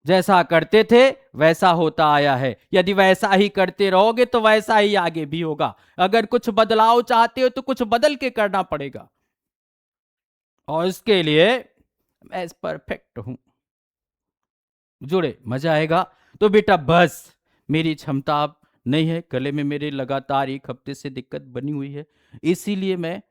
जैसा करते थे वैसा होता आया है, यदि वैसा ही करते रहोगे तो वैसा ही आगे भी होगा। अगर कुछ बदलाव चाहते हो तो कुछ बदल के करना पड़ेगा, और इसके लिए मैं परफेक्ट हूं। जुड़े, मजा आएगा। तो बेटा बस मेरी क्षमता अब नहीं है, गले में मेरे लगातार 1 हफ्ते से दिक्कत बनी हुई है, इसीलिए मैं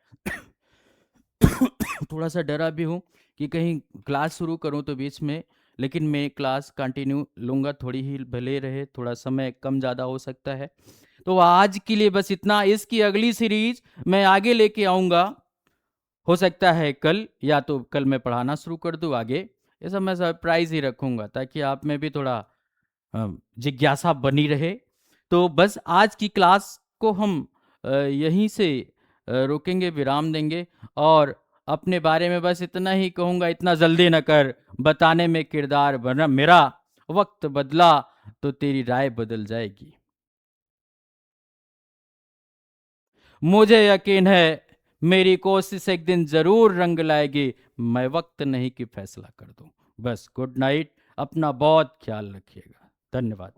थोड़ा सा डरा भी हूं कि कहीं क्लास शुरू करूं तो बीच में, लेकिन मैं क्लास कंटिन्यू लूंगा, थोड़ी ही भले रहे, थोड़ा समय कम ज़्यादा हो सकता है। तो आज के लिए बस इतना। इसकी अगली सीरीज मैं आगे लेके आऊँगा, हो सकता है कल, या तो कल मैं पढ़ाना शुरू कर दूँ आगे, ये सब मैं सरप्राइज ही रखूँगा ताकि आप में भी थोड़ा जिज्ञासा बनी रहे। तो बस आज की क्लास को हम यहीं से रोकेंगे, विराम देंगे, और अपने बारे में बस इतना ही कहूँगा, इतना जल्दी न कर बताने में किरदार बना मेरा, वक्त बदला तो तेरी राय बदल जाएगी। मुझे यकीन है मेरी कोशिश एक दिन जरूर रंग लाएगी, मैं वक्त नहीं कि फैसला कर दूं। बस गुड नाइट, अपना बहुत ख्याल रखिएगा। धन्यवाद।